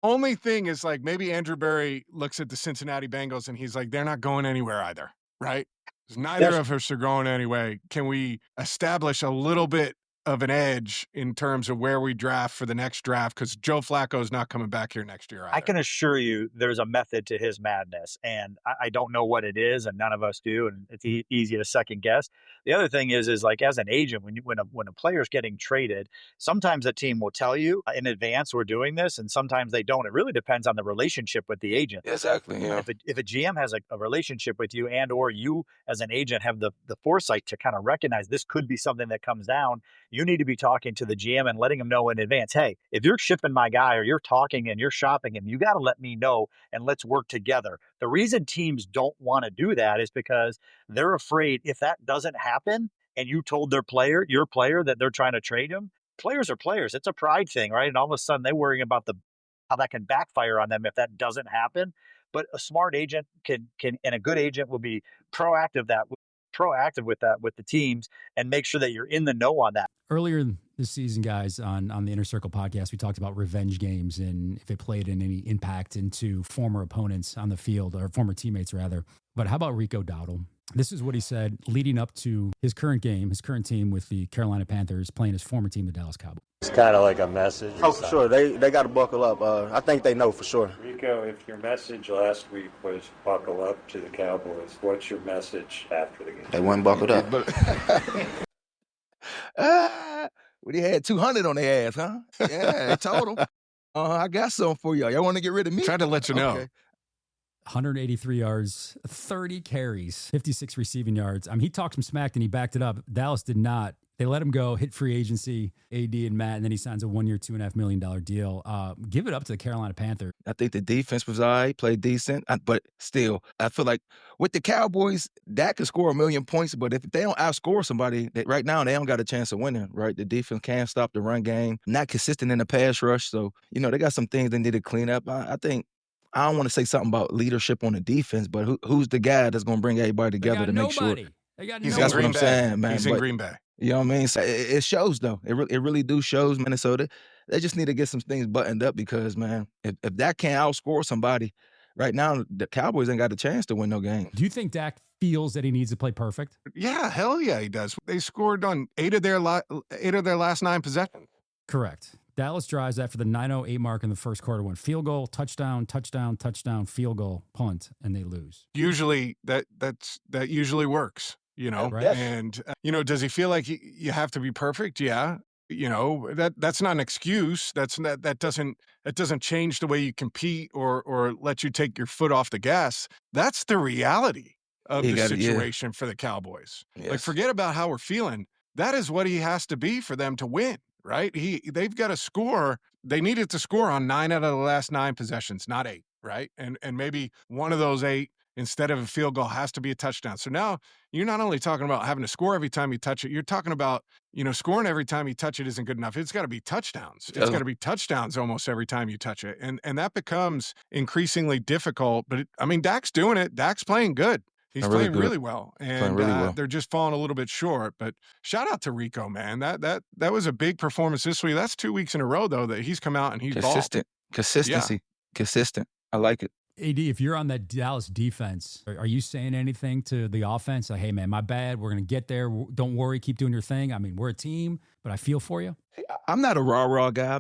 only thing is like maybe Andrew Berry looks at the Cincinnati Bengals and he's like, they're not going anywhere either, right? Neither of us are going anyway. Can we establish a little bit of an edge in terms of where we draft for the next draft? Because Joe Flacco is not coming back here next year either. I can assure you there's a method to his madness, and I don't know what it is, and none of us do, and it's easy to second guess. The other thing is like as an agent, when a player's getting traded, sometimes a team will tell you in advance we're doing this, and sometimes they don't. It really depends on the relationship with the agent. Exactly. Yeah. If a GM has a relationship with you, and or you as an agent have the foresight to kind of recognize this could be something that comes down, you need to be talking to the GM and letting him know in advance, hey, if you're shipping my guy or you're talking and you're shopping him, you got to let me know and let's work together. The reason teams don't want to do that is because they're afraid if that doesn't happen and you told your player that they're trying to trade him, players are players. It's a pride thing, right? And all of a sudden they're worrying about how that can backfire on them if that doesn't happen. But a smart agent can and a good agent will be proactive with that with the teams and make sure that you're in the know on that. Earlier this season, guys, on the Inner Circle podcast, we talked about revenge games and if it played in any impact into former opponents on the field, or former teammates rather. But how about Rico Dowdle? This is what he said leading up to his current game, his current team with the Carolina Panthers, playing his former team, the Dallas Cowboys. It's kind of like a message. Oh, for sure. They got to buckle up. I think they know for sure. Rico, if your message last week was buckle up to the Cowboys, what's your message after the game? They weren't buckled up. Well, they had 200 on their ass, huh? Yeah, I told them. I got something for y'all. Y'all want to get rid of me? Tried to let you know. Okay. 183 yards, 30 carries, 56 receiving yards. I mean, he talked some smack and he backed it up. Dallas did not. They let him go, hit free agency, AD and Matt, and then he signs a 1-year, $2.5 million deal. Give it up to the Carolina Panthers. I think the defense was all right, played decent, but still, I feel like with the Cowboys, Dak could score 1 million points, but if they don't outscore somebody, right now they don't got a chance of winning, right? The defense can't stop the run game, not consistent in the pass rush, so, they got some things they need to clean up. I think, I don't want to say something about leadership on the defense, but who's the guy that's going to bring everybody together to make sure? That's what I'm saying, man. He's in Green Bay. You know what I mean? So it shows, though. It really do shows Minnesota. They just need to get some things buttoned up because, man, if that can't outscore somebody, right now the Cowboys ain't got a chance to win no game. Do you think Dak feels that he needs to play perfect? Yeah, hell yeah, he does. They scored on 8 of their last 9 possessions. Correct. Dallas drives after the 9:08 mark in the first quarter, went field goal, touchdown, touchdown, touchdown, field goal, punt, and they lose. Usually that usually works, Right. And does he feel like you have to be perfect? Yeah. That's not an excuse. That doesn't change the way you compete or let you take your foot off the gas. That's the reality of the situation for the Cowboys. Yes. Like, forget about how we're feeling. That is what he has to be for them to win. Right? They've got to score. They needed to score on 9 out of the last 9 possessions, not 8, right? And maybe one of those 8, instead of a field goal, has to be a touchdown. So now you're not only talking about having to score every time you touch it, you're talking about, scoring every time you touch it isn't good enough. It's got to be touchdowns. It's got to be touchdowns almost every time you touch it. And that becomes increasingly difficult. But Dak's doing it. Dak's playing good. He's playing really well, and they're just falling a little bit short. But shout out to Rico, man. That was a big performance this week. That's 2 weeks in a row, though, that he's come out and he's consistent. Balled. Consistency. Yeah. Consistent. I like it. AD, if you're on that Dallas defense, are you saying anything to the offense? Like, hey, man, my bad. We're going to get there. Don't worry. Keep doing your thing. I mean, we're a team, but I feel for you. I'm not a rah-rah guy.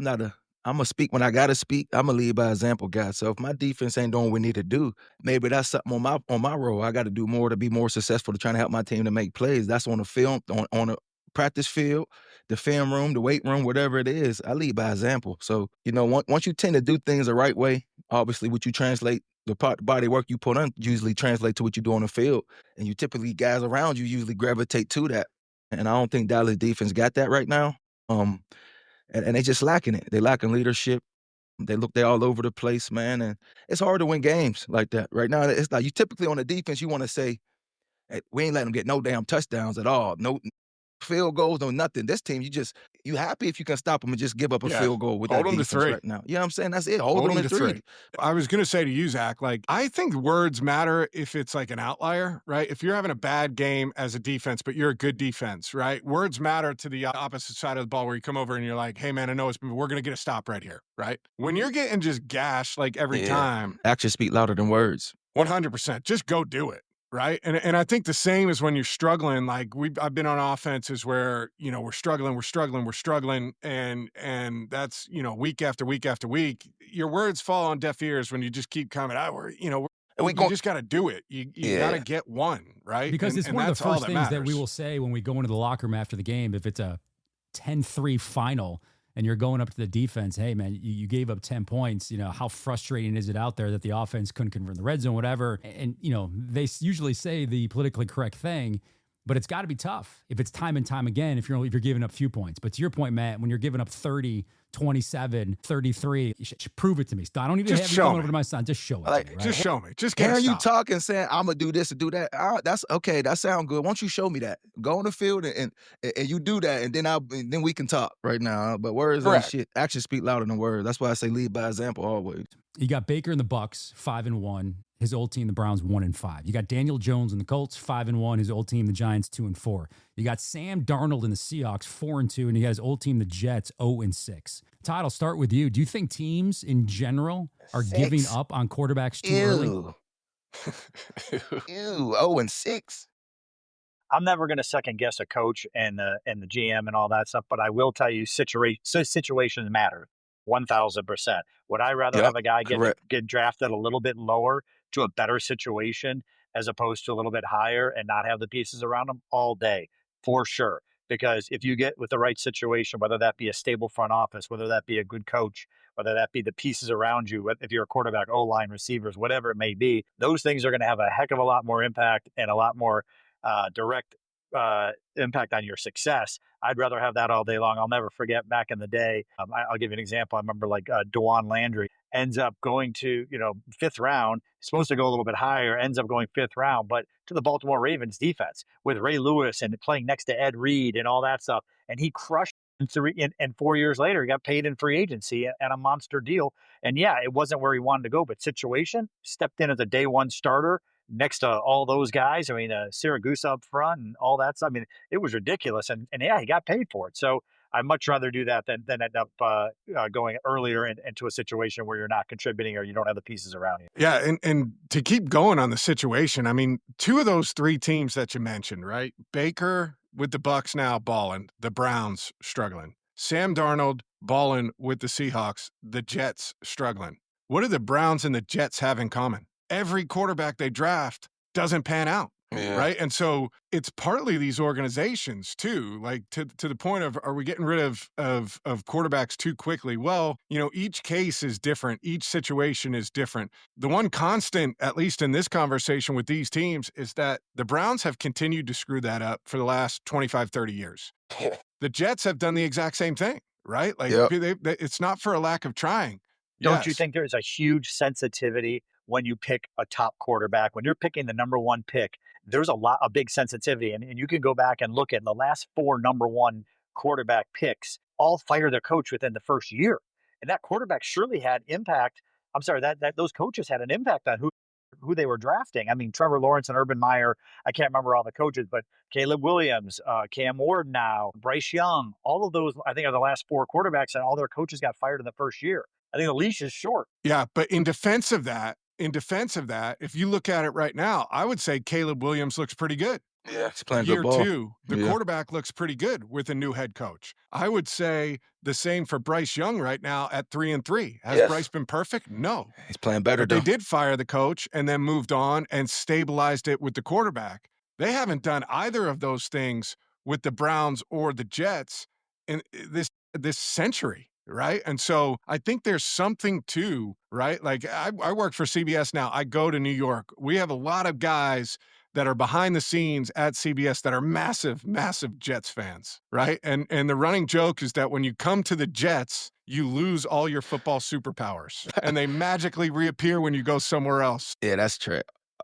I'm going to speak when I got to speak. I'm going to lead by example, guys. So if my defense ain't doing what we need to do, maybe that's something on my role. I got to do more to be more successful to trying to help my team to make plays. That's on the film, on the practice field, the film room, the weight room, whatever it is. I lead by example. So, once you tend to do things the right way, obviously what you translate, the body work you put on usually translate to what you do on the field. And you typically, guys around you usually gravitate to that. And I don't think Dallas defense got that right now. And they just lacking it. They lacking leadership. They're all over the place, man. And it's hard to win games like that. Right now, it's like you typically on the defense, you want to say, hey, we ain't letting them get no damn touchdowns at all. No field goals, no nothing. This team, you happy if you can stop them and just give up a field goal with that defense right now. You know what I'm saying? That's it. Hold them to 3. I was going to say to you, Zach, I think words matter if it's like an outlier, right? If you're having a bad game as a defense, but you're a good defense, right? Words matter to the opposite side of the ball where you come over and you're like, hey, man, I know we're going to get a stop right here, right? When you're getting just gashed every time. Actions speak louder than words. 100%. Just go do it. Right. And I think the same is when you're struggling, I've been on offenses where, we're struggling. And that's, week after week after week, your words fall on deaf ears when you just keep coming out. We just got to do it. You got to get one, right? Because it's one of the first things that we will say when we go into the locker room after the game. If it's a 10-3 final and you're going up to the defense, hey, man, you gave up 10 points. How frustrating is it out there that the offense couldn't convert in the red zone, whatever. And, they usually say the politically correct thing. but it's got to be tough if it's time and time again, if you're giving up few points. But to your point, Matt, when you're giving up 30, 27, 33, you should prove it to me. I don't need to have you coming over to my son. Just show it to me, right? Just show me. Just Hearing can't you stop. talking, saying, I'm going to do this and do that, that's okay. That sounds good. Why don't you show me that? Go on the field and you do that, and then we can talk right now. But words and shit, actions speak louder than words. That's why I say lead by example always. You got Baker and the Bucks, 5-1. His old team, the Browns, 1-5. You got Daniel Jones and the Colts, 5-1. His old team, the Giants, 2-4. You got Sam Darnold and the Seahawks, 4-2, and you got his old team, the Jets, 0-6. Todd, I'll start with you. Do you think teams in general are giving up on quarterbacks too early? Ew, 0-6. I'm never going to second guess a coach and the GM and all that stuff, but I will tell you, situations matter. 1,000%. Would I rather have a guy get drafted a little bit lower to a better situation as opposed to a little bit higher and not have the pieces around him? All day, for sure. Because if you get with the right situation, whether that be a stable front office, whether that be a good coach, whether that be the pieces around you, if you're a quarterback, O-line, receivers, whatever it may be, those things are going to have a heck of a lot more impact and a lot more direct impact on your success. I'd rather have that all day long. I'll never forget back in the day. I'll give you an example. I remember DeJuan Landry ends up going to, fifth round, supposed to go a little bit higher, ends up going fifth round, but to the Baltimore Ravens defense with Ray Lewis and playing next to Ed Reed and all that stuff. And he crushed and 4 years later, he got paid in free agency and a monster deal. And yeah, it wasn't where he wanted to go, but situation, stepped in as a day one starter next to all those guys. I mean, Siragusa up front and all that stuff. I mean, it was ridiculous. And yeah, he got paid for it. So I'd much rather do that than end up going earlier into a situation where you're not contributing or you don't have the pieces around you. Yeah, and to keep going on the situation, I mean, two of those three teams that you mentioned, right? Baker with the Bucks now balling, the Browns struggling. Sam Darnold balling with the Seahawks, the Jets struggling. What do the Browns and the Jets have in common? Every quarterback they draft doesn't pan out, right? And so it's partly these organizations too, like to the point of, are we getting rid of quarterbacks too quickly? Well, each case is different. Each situation is different. The one constant, at least in this conversation with these teams, is that the Browns have continued to screw that up for the last 25, 30 years. The Jets have done the exact same thing, right? Like it's not for a lack of trying. Don't you think there's a huge sensitivity when you pick a top quarterback? When you're picking the number one pick, there's a big sensitivity. And you can go back and look at the last 4 number one quarterback picks, all fire their coach within the first year. And that quarterback surely had impact. I'm sorry, that those coaches had an impact on who they were drafting. I mean, Trevor Lawrence and Urban Meyer, I can't remember all the coaches, but Caleb Williams, Cam Ward now, Bryce Young, all of those, I think, are the last 4 quarterbacks, and all their coaches got fired in the first year. I think the leash is short. Yeah, but in defense of that, if you look at it right now, I would say Caleb Williams looks pretty good. Yeah, he's playing Year good ball. 2, the quarterback looks pretty good with a new head coach. I would say the same for Bryce Young right now at 3-3. Has Bryce been perfect? No. He's playing better, They did fire the coach and then moved on and stabilized it with the quarterback. They haven't done either of those things with the Browns or the Jets in this century. Right. And so I think there's something too, right? Like I work for CBS now. I go to New York. We have a lot of guys that are behind the scenes at CBS that are massive, massive Jets fans. Right. And the running joke is that when you come to the Jets, you lose all your football superpowers and they magically reappear when you go somewhere else. Yeah, that's true.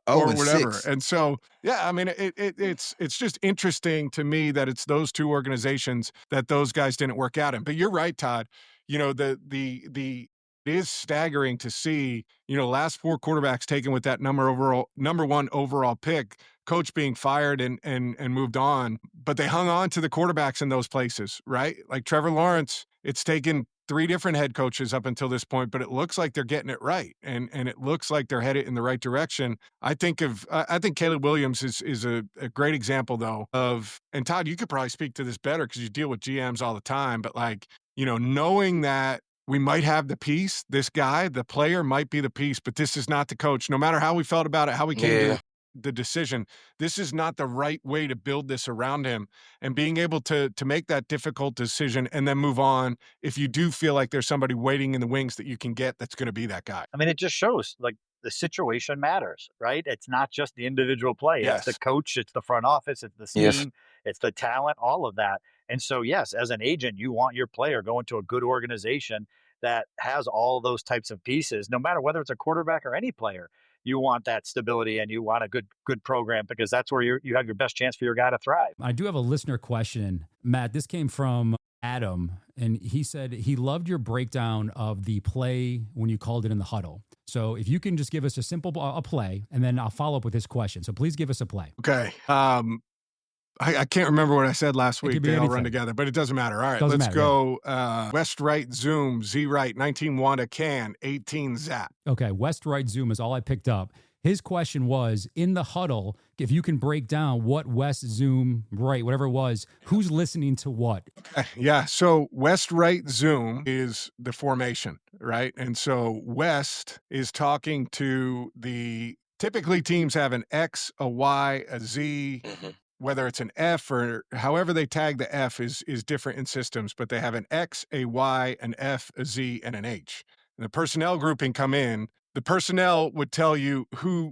Or whatever. And so, yeah, I mean, it's just interesting to me that it's those two organizations that those guys didn't work out in. But you're right, Todd. It is staggering to see, last 4 quarterbacks taken with that number 1 overall pick, coach being fired and moved on, but they hung on to the quarterbacks in those places, right? Like Trevor Lawrence, it's taken 3 different head coaches up until this point, but it looks like they're getting it right. And it looks like they're headed in the right direction. I think Caleb Williams is a great example though of, and Todd, you could probably speak to this better because you deal with GMs all the time, but knowing that we might have the piece, this guy, the player might be the piece, but this is not the coach. No matter how we felt about it, how we came to the decision, this is not the right way to build this around him. And being able to make that difficult decision and then move on if you do feel like there's somebody waiting in the wings that you can get that's going to be that guy. I mean, it just shows, like, the situation matters, right? It's not just the individual play. It's the Yes. coach, it's the front office, it's the scheme, it's the talent, all of that. And so, yes, as an agent, you want your player going to a good organization that has all those types of pieces, no matter whether it's a quarterback or any player. You want that stability and you want a good program, because that's where you have your best chance for your guy to thrive. I do have a listener question, Matt. This came from Adam, and he said he loved your breakdown of the play when you called it in the huddle. So if you can just give us a simple a play, and then I'll follow up with this question. So please give us a play. Okay. I can't remember what I said last week. They all anything. run together, but it doesn't matter. All right, Doesn't let's matter, go. West right zoom, Z right, 19 Wanda can, 18 zap. Okay, West right zoom is all I picked up. His question was, in the huddle, if you can break down what West zoom right, whatever it was, who's listening to what? Yeah, so West right zoom is the formation, right? And so West is talking to typically teams have an X, a Y, a Z, whether it's an F or however they tag the F is different in systems, but they have an X, a Y, an F, a Z, and an H. And the personnel grouping come in. The personnel would tell you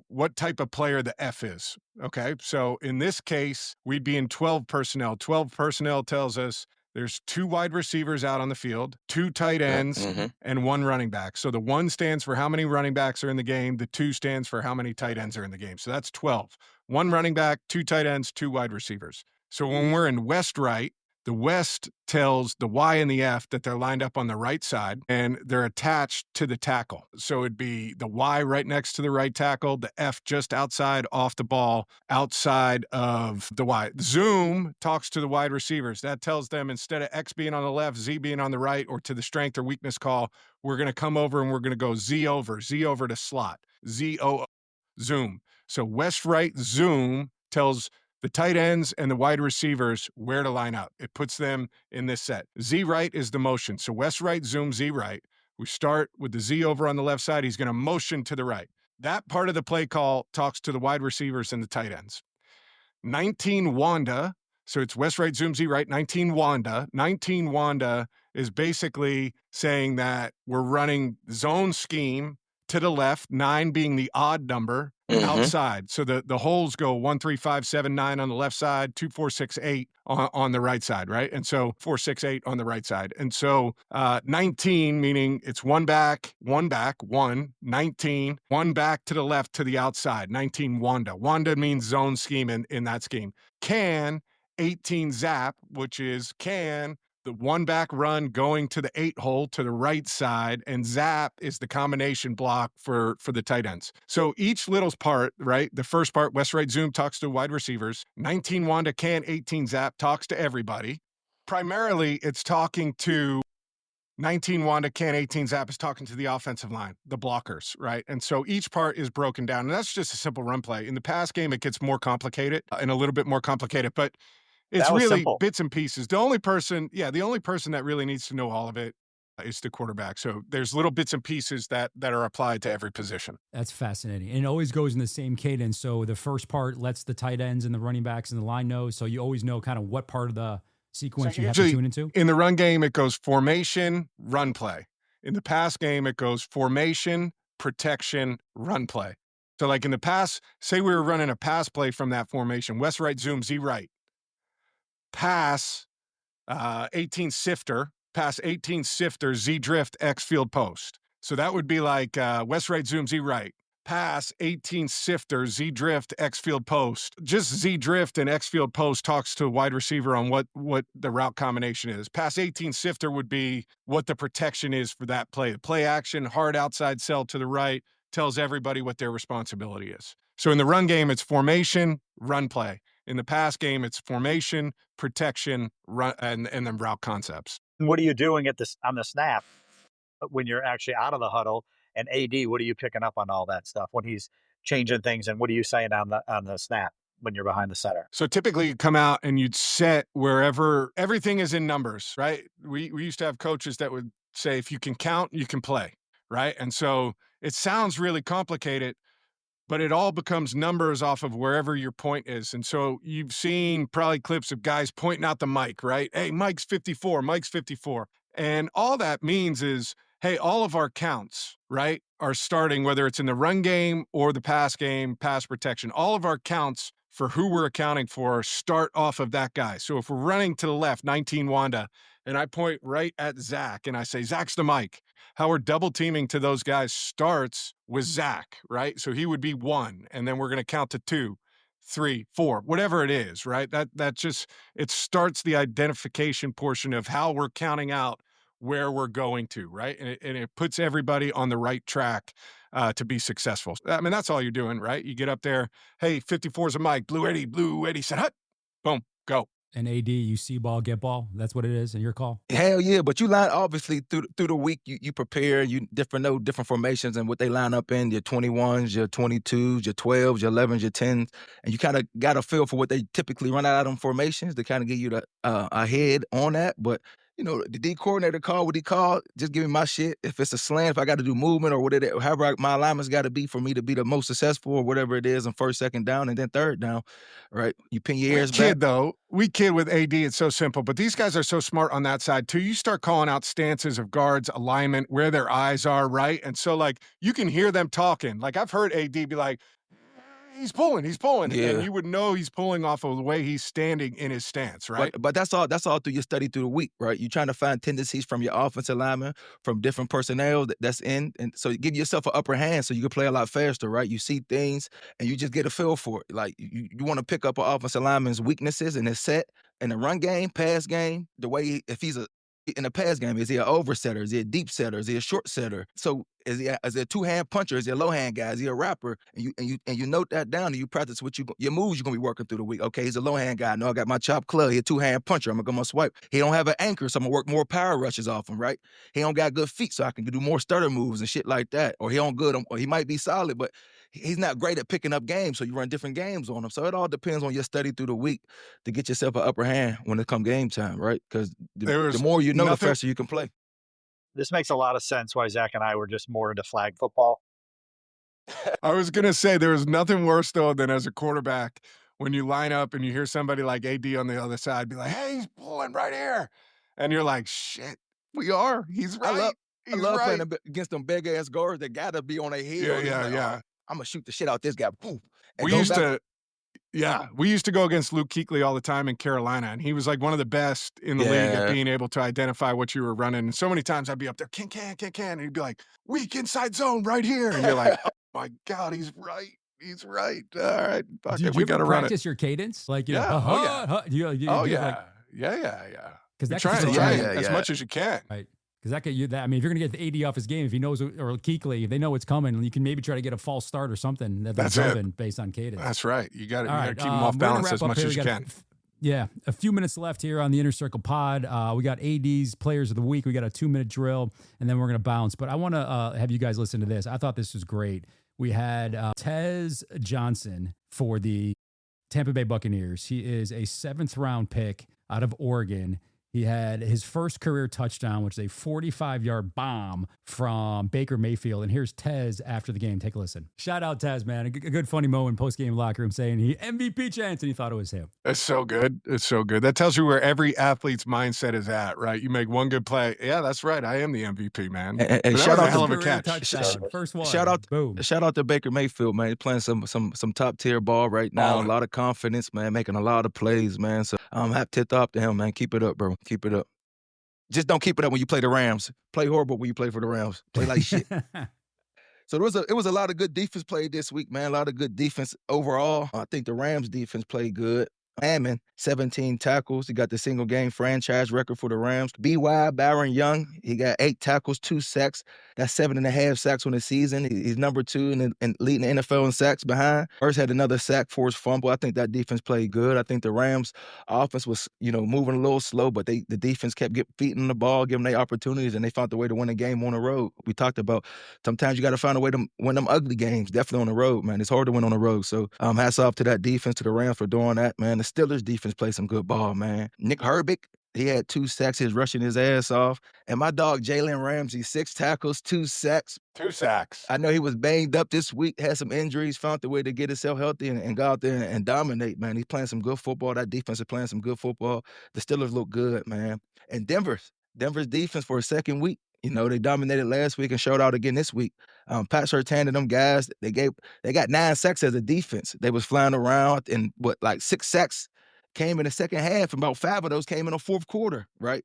what type of player the F is. Okay. So in this case, we'd be in 12 personnel. 12 personnel tells us there's 2 wide receivers out on the field, 2 tight ends, and 1 running back. So the 1 stands for how many running backs are in the game. The 2 stands for how many tight ends are in the game. So that's 12. 1 running back, 2 tight ends, 2 wide receivers. So when we're in West right, the West tells the Y and the F that they're lined up on the right side and they're attached to the tackle. So it'd be the Y right next to the right tackle, the F just outside off the ball, outside of the Y. Zoom talks to the wide receivers. That tells them instead of X being on the left, Z being on the right, or to the strength or weakness call, we're going to come over and we're going to go Z over to slot, Z-O, zoom. So West right zoom tells the tight ends and the wide receivers where to line up. It puts them in this set. Z right is the motion. So West right, zoom, Z right. We start with the Z over on the left side. He's going to motion to the right. That part of the play call talks to the wide receivers and the tight ends. 19 Wanda. So it's West right, zoom, Z right, 19 Wanda. 19 Wanda is basically saying that we're running zone scheme to the left, 9 being the odd number, outside. So the holes go 1, 3, 5, 7, 9 on the left side, 2, 4, 6, 8 on the right side, right? And so 4, 6, 8 on the right side. And so 19, meaning it's 1 back, 1, 19, 1 back to the left to the outside, 19 Wanda. Wanda means zone scheme in that scheme. Can, 18 zap, which is can, the 1 back run going to the 8 hole to the right side, and zap is the combination block for the tight ends. So each little part, right? The first part, West right zoom talks to wide receivers. 19 Wanda can, 18 zap talks to everybody. Primarily, it's talking to 19 Wanda can, 18 zap is talking to the offensive line, the blockers, right? And so each part is broken down, and that's just a simple run play. In the pass game, it gets more complicated and a little bit more complicated, but it's really simple. Bits and pieces. The only person that really needs to know all of it is the quarterback. So there's little bits and pieces that are applied to every position. That's fascinating. And it always goes in the same cadence. So the first part lets the tight ends and the running backs and the line know. So you always know kind of what part of the sequence you have to tune into. In the run game, it goes formation, run play. In the pass game, it goes formation, protection, run play. So like in the pass, say we were running a pass play from that formation, West right zoom, Z right. Pass 18 sifter, Z drift, X field post. So that would be like West right zoom, Z right. Pass 18 sifter, Z drift, X field post. Just Z drift and X field post talks to a wide receiver on what the route combination is. Pass 18 sifter would be what the protection is for that play. The play action, hard outside sell to the right, tells everybody what their responsibility is. So in the run game, it's formation, run play. In the pass game, it's formation, protection, run, and then route concepts. What are you doing on the snap when you're actually out of the huddle? And AD, what are you picking up on all that stuff when he's changing things? And what are you saying on the snap when you're behind the center? So typically you'd come out and you'd set wherever everything is in numbers, right? We used to have coaches that would say, if you can count, you can play, right? And so it sounds really complicated, but it all becomes numbers off of wherever your point is. And so you've seen probably clips of guys pointing out the mic, right? Hey, Mike's 54, Mike's 54. And all that means is, hey, all of our counts, right, are starting, whether it's in the run game or the pass game, pass protection, all of our counts for who we're accounting for start off of that guy. So if we're running to the left, 19 Wanda, and I point right at Zach and I say, Zach's the mic, how we're double teaming to those guys starts with Zach, right? So he would be 1, and then we're going to count to 2, 3, 4, whatever it is, right? That just, it starts the identification portion of how we're counting out where we're going to, right? And it puts everybody on the right track to be successful. I mean, that's all you're doing, right? You get up there, hey, 54's a mic, Blue Eddie said, hut, boom, go. And AD, you see ball, get ball. That's what it is in your call? Hell yeah, but you line, obviously, through the week, you prepare, you different formations and what they line up in, your 21s, your 22s, your 12s, your 11s, your 10s, and you kind of got a feel for what they typically run out of them formations to kind of give you a head on that. But you know, the D coordinator call what he called, just give me my shit. If it's a slant, if I got to do movement or whatever, however my alignment's got to be for me to be the most successful or whatever it is on first, second down, and then third down, right? You pin your ears back. We kid with AD, it's so simple, but these guys are so smart on that side too. You start calling out stances of guards, alignment, where their eyes are, right? And so, like, you can hear them talking. Like, I've heard AD be like, he's pulling. Yeah. And you would know he's pulling off of the way he's standing in his stance, right? But that's all through your study through the week, right? You're trying to find tendencies from your offensive linemen, from different personnel that's in. And so you give yourself an upper hand so you can play a lot faster, right? You see things and you just get a feel for it. Like you want to pick up an offensive lineman's weaknesses in his set, in the run game, pass game, the way if he's in a pass game, is he an oversetter? Is he a deep setter? Is he a short setter? So is he a two-hand puncher? Is he a low-hand guy? Is he a rapper? And you note that down and you practice your moves you're gonna be working through the week. Okay, he's a low-hand guy. I know I got my chop club. He's a two-hand puncher. I'm gonna swipe. He don't have an anchor, so I'm gonna work more power rushes off him, right? He don't got good feet, so I can do more stutter moves and shit like that. Or or he might be solid, but he's not great at picking up games, so you run different games on him. So it all depends on your study through the week to get yourself an upper hand when it come game time, right? Because the more you know, the faster you can play. This makes a lot of sense why Zach and I were just more into flag football. I was going to say there was nothing worse, though, than as a quarterback when you line up and you hear somebody like AD on the other side be like, hey, he's pulling right here. And you're like, shit, we are. He's right. I love playing against them big-ass guards that got to be on their heel. Yeah. I'm going to shoot the shit out this guy. Boom. We used to go against Luke Kuechly all the time in Carolina, and he was like one of the best in the league at being able to identify what you were running. And so many times I'd be up there, can, and he'd be like, weak inside zone right here. And you're like, oh my God, he's right. He's right. All right. We got to practice your cadence? Like, yeah. Yeah. Because that's trying as much as you can. Right. Because if you're going to get the AD off his game, if he knows, or Kuechly, if they know it's coming, you can maybe try to get a false start or something that's based on cadence. That's right. You got to keep him off balance as much as you can. A few minutes left here on the Inner Circle Pod. We got AD's Players of the Week. We got a 2-minute drill, and then we're going to bounce. But I want to have you guys listen to this. I thought this was great. We had Tez Johnson for the Tampa Bay Buccaneers. He is a 7th-round pick out of Oregon. He had his first career touchdown, which is a 45-yard bomb from Baker Mayfield. And here's Tez after the game. Take a listen. Shout out Tez, man. A good funny moment post-game locker room saying he MVP chance, and he thought it was him. It's so good. That tells you where every athlete's mindset is at, right? You make one good play. Yeah, that's right. I am the MVP, man. And shout out, a hell of a catch. First one. Shout out to Baker Mayfield, man. He's playing some top-tier ball right now. A lot of confidence, man. Making a lot of plays, man. So I'm tip top to him, man. Keep it up, bro. Keep it up. Just don't keep it up when you play the Rams. Play horrible when you play for the Rams. Play like shit. So it was a lot of good defense played this week, man. A lot of good defense overall. I think the Rams defense played good. Hammond, 17 tackles. He got the single game franchise record for the Rams. B.Y. Byron Young, he got 8 tackles, 2 sacks. That's 7.5 sacks on the season. He's number 2 and leading the NFL in sacks behind. Hurst had another sack for his fumble. I think that defense played good. I think the Rams offense was, moving a little slow, but the defense kept feeding the ball, giving them opportunities, and they found the way to win a game on the road. We talked about sometimes you got to find a way to win them ugly games, definitely on the road, man. It's hard to win on the road. So hats off to that defense, to the Rams for doing that, man. The Steelers defense played some good ball, man. Nick Herbig, he had 2 sacks. He was rushing his ass off. And my dog, Jalen Ramsey, 6 tackles, 2 sacks. 2 sacks. I know he was banged up this week, had some injuries, found the way to get himself healthy and go out there and dominate, man. He's playing some good football. That defense is playing some good football. The Steelers look good, man. And Denver's defense for a second week, You know, they dominated last week and showed out again this week. Pat Surtain and them guys, they got 9 sacks as a defense. They was flying around, and 6 sacks came in the second half, and about 5 of those came in the fourth quarter, right?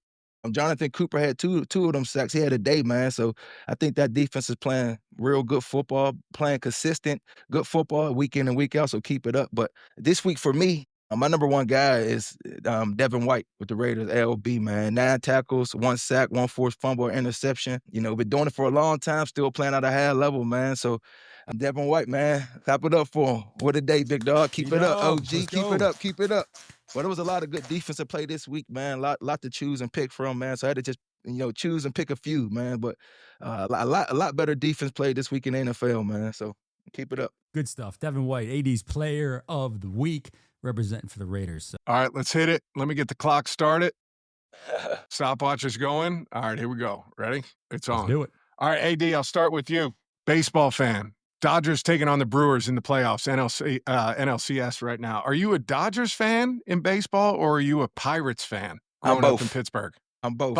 Jonathan Cooper had two of them sacks. He had a day, man. So I think that defense is playing real good football, playing consistent, good football week in and week out. So keep it up. But this week for me, my number one guy is Devin White with the Raiders, LB, man. 9 tackles, 1 sack, 1 forced fumble or interception. You know, been doing it for a long time, still playing at a high level, man. So Devin White, man, clap it up for him. What a day, big dog. Keep it up, OG. Keep it up. Keep it up. But there was a lot of good defensive play this week, man. Lot to choose and pick from, man. So I had to just, choose and pick a few, man. But a lot better defense play this week in the NFL, man. So keep it up. Good stuff. Devin White, AD's Player of the Week, representing for the Raiders. So. All right, let's hit it. Let me get the clock started. Stopwatch is going. All right, here we go. Ready? It's on. Let's do it. All right, AD, I'll start with you. Baseball fan. Dodgers taking on the Brewers in the playoffs, NLCS right now. Are you a Dodgers fan in baseball, or are you a Pirates fan growing up in Pittsburgh? I'm both.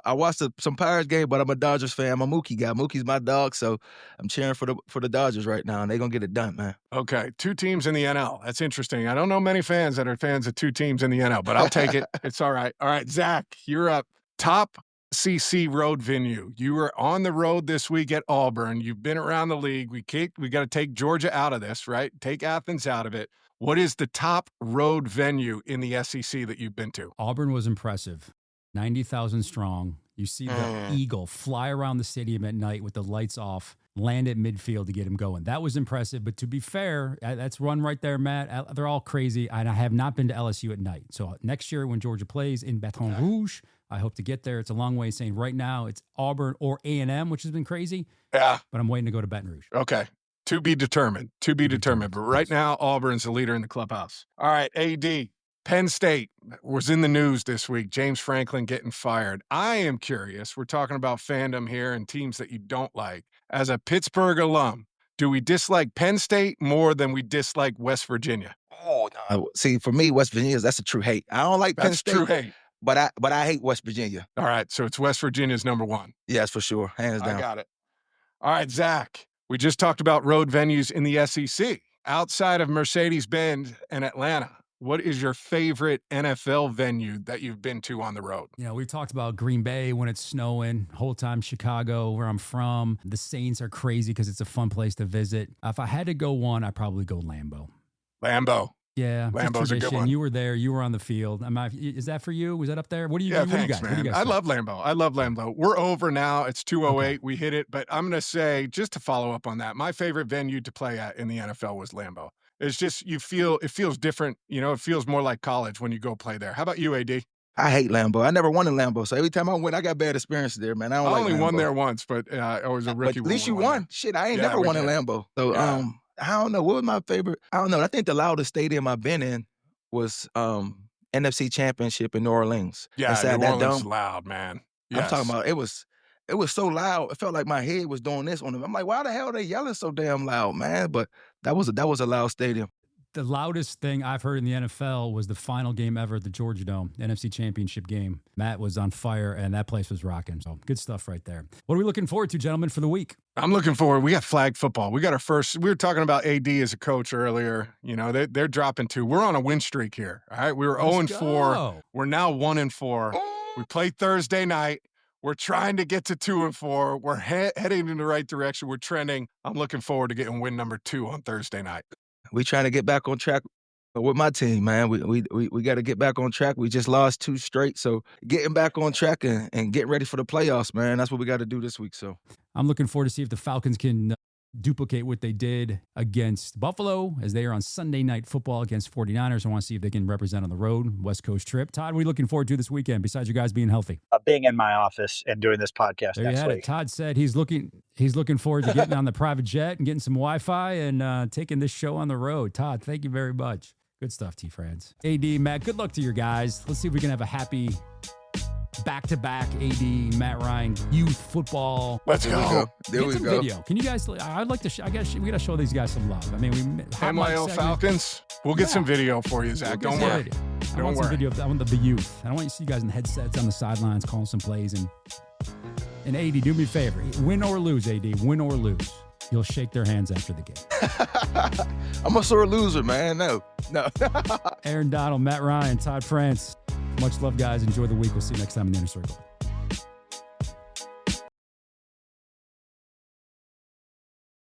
I watched some Pirates game, but I'm a Dodgers fan. I'm a Mookie guy. Mookie's my dog, so I'm cheering for the Dodgers right now, and they're going to get it done, man. Okay, 2 teams in the NL. That's interesting. I don't know many fans that are fans of 2 teams in the NL, but I'll take it. It's all right. All right, Zach, you're up. Top CC road venue. You were on the road this week at Auburn. You've been around the league. We got to take Georgia out of this, right? Take Athens out of it. What is the top road venue in the SEC that you've been to? Auburn was impressive. 90,000 strong. You see the Eagle fly around the stadium at night with the lights off, land at midfield to get him going. That was impressive. But to be fair, that's run right there, Matt. They're all crazy. And I have not been to LSU at night. So next year when Georgia plays in Baton Rouge, I hope to get there. It's a long way saying right now it's Auburn or A&M, which has been crazy. Yeah. But I'm waiting to go to Baton Rouge. Okay. To be determined. But right now, Auburn's the leader in the clubhouse. All right, AD. Penn State was in the news this week. James Franklin getting fired. I am curious. We're talking about fandom here and teams that you don't like. As a Pittsburgh alum, do we dislike Penn State more than we dislike West Virginia? Oh, no. See, for me, West Virginia, that's a true hate. I don't like Penn State. That's true hate. But I hate West Virginia. All right, so it's West Virginia's number 1. Yes, for sure. Hands down. I got it. All right, Zach, we just talked about road venues in the SEC. Outside of Mercedes-Benz and Atlanta, what is your favorite NFL venue that you've been to on the road? You know, we've talked about Green Bay when it's snowing, whole time Chicago, where I'm from. The Saints are crazy because it's a fun place to visit. If I had to go one, I'd probably go Lambeau. Lambeau. Yeah, Lambeau's a good one. You were there. You were on the field. Is that for you? Was that up there? What do you? Yeah, what thanks, do you guys? man. What do you guys I think? love Lambeau. We're over now. It's 2:08. Okay. We hit it, but I'm going to say, just to follow up on that, my favorite venue to play at in the NFL was Lambeau. It's just it feels different. You know, it feels more like college when you go play there. How about you, AD? I hate Lambeau. I never won in Lambeau, so every time I went, I got bad experiences there, man. I only won there once, but I was a rookie. But at least you won. Shit, I ain't never won in Lambeau. So I don't know. What was my favorite? I don't know. I think the loudest stadium I've been in was NFC Championship in New Orleans. Yeah, New Orleans is loud, man. Yes. I'm talking about it was so loud. It felt like my head was doing this on them. I'm like, why the hell are they yelling so damn loud, man? But that was a loud stadium. The loudest thing I've heard in the NFL was the final game ever at the Georgia Dome, NFC Championship game. Matt was on fire, and that place was rocking. So good stuff right there. What are we looking forward to, gentlemen, for the week? I'm looking forward. We got flag football. We got our first. We were talking about AD as a coach earlier. You know, they're dropping 2. We're on a win streak here. All right, we were 0-4. We're now 1-4. We played Thursday night. We're trying to get to 2-4. We're heading in the right direction. We're trending. I'm looking forward to getting win number 2 on Thursday night. We trying to get back on track with my team, man. We got to get back on track. We just lost 2 straight, so getting back on track and getting ready for the playoffs, man. That's what we got to do this week. So I'm looking forward to see if the Falcons can duplicate what they did against Buffalo as they are on Sunday Night Football against 49ers. I want to see if they can represent on the road, West Coast trip. Todd, what are you looking forward to this weekend besides you guys being healthy? Being in my office and doing this podcast there next you had week. It. Todd said he's looking forward to getting on the private jet and getting some Wi-Fi and taking this show on the road. Todd, thank you very much. Good stuff, T-France. AD, Matt, good luck to your guys. Let's see if we can have a happy back-to-back AD, Matt Ryan, youth football. Let's go. There we go. Video. Can you guys, I'd like to, I guess we got to show these guys some love. I mean, NYO Falcons. We'll get some video for you, Zach. Don't worry. I want some video. I want the youth. I don't want you to see you guys in headsets on the sidelines calling some plays and And AD, do me a favor. Win or lose, AD. Win or lose. You'll shake their hands after the game. I'm a sore loser, man. No. Aaron Donald, Matt Ryan, Todd France. Much love, guys. Enjoy the week. We'll see you next time in the Inner Circle.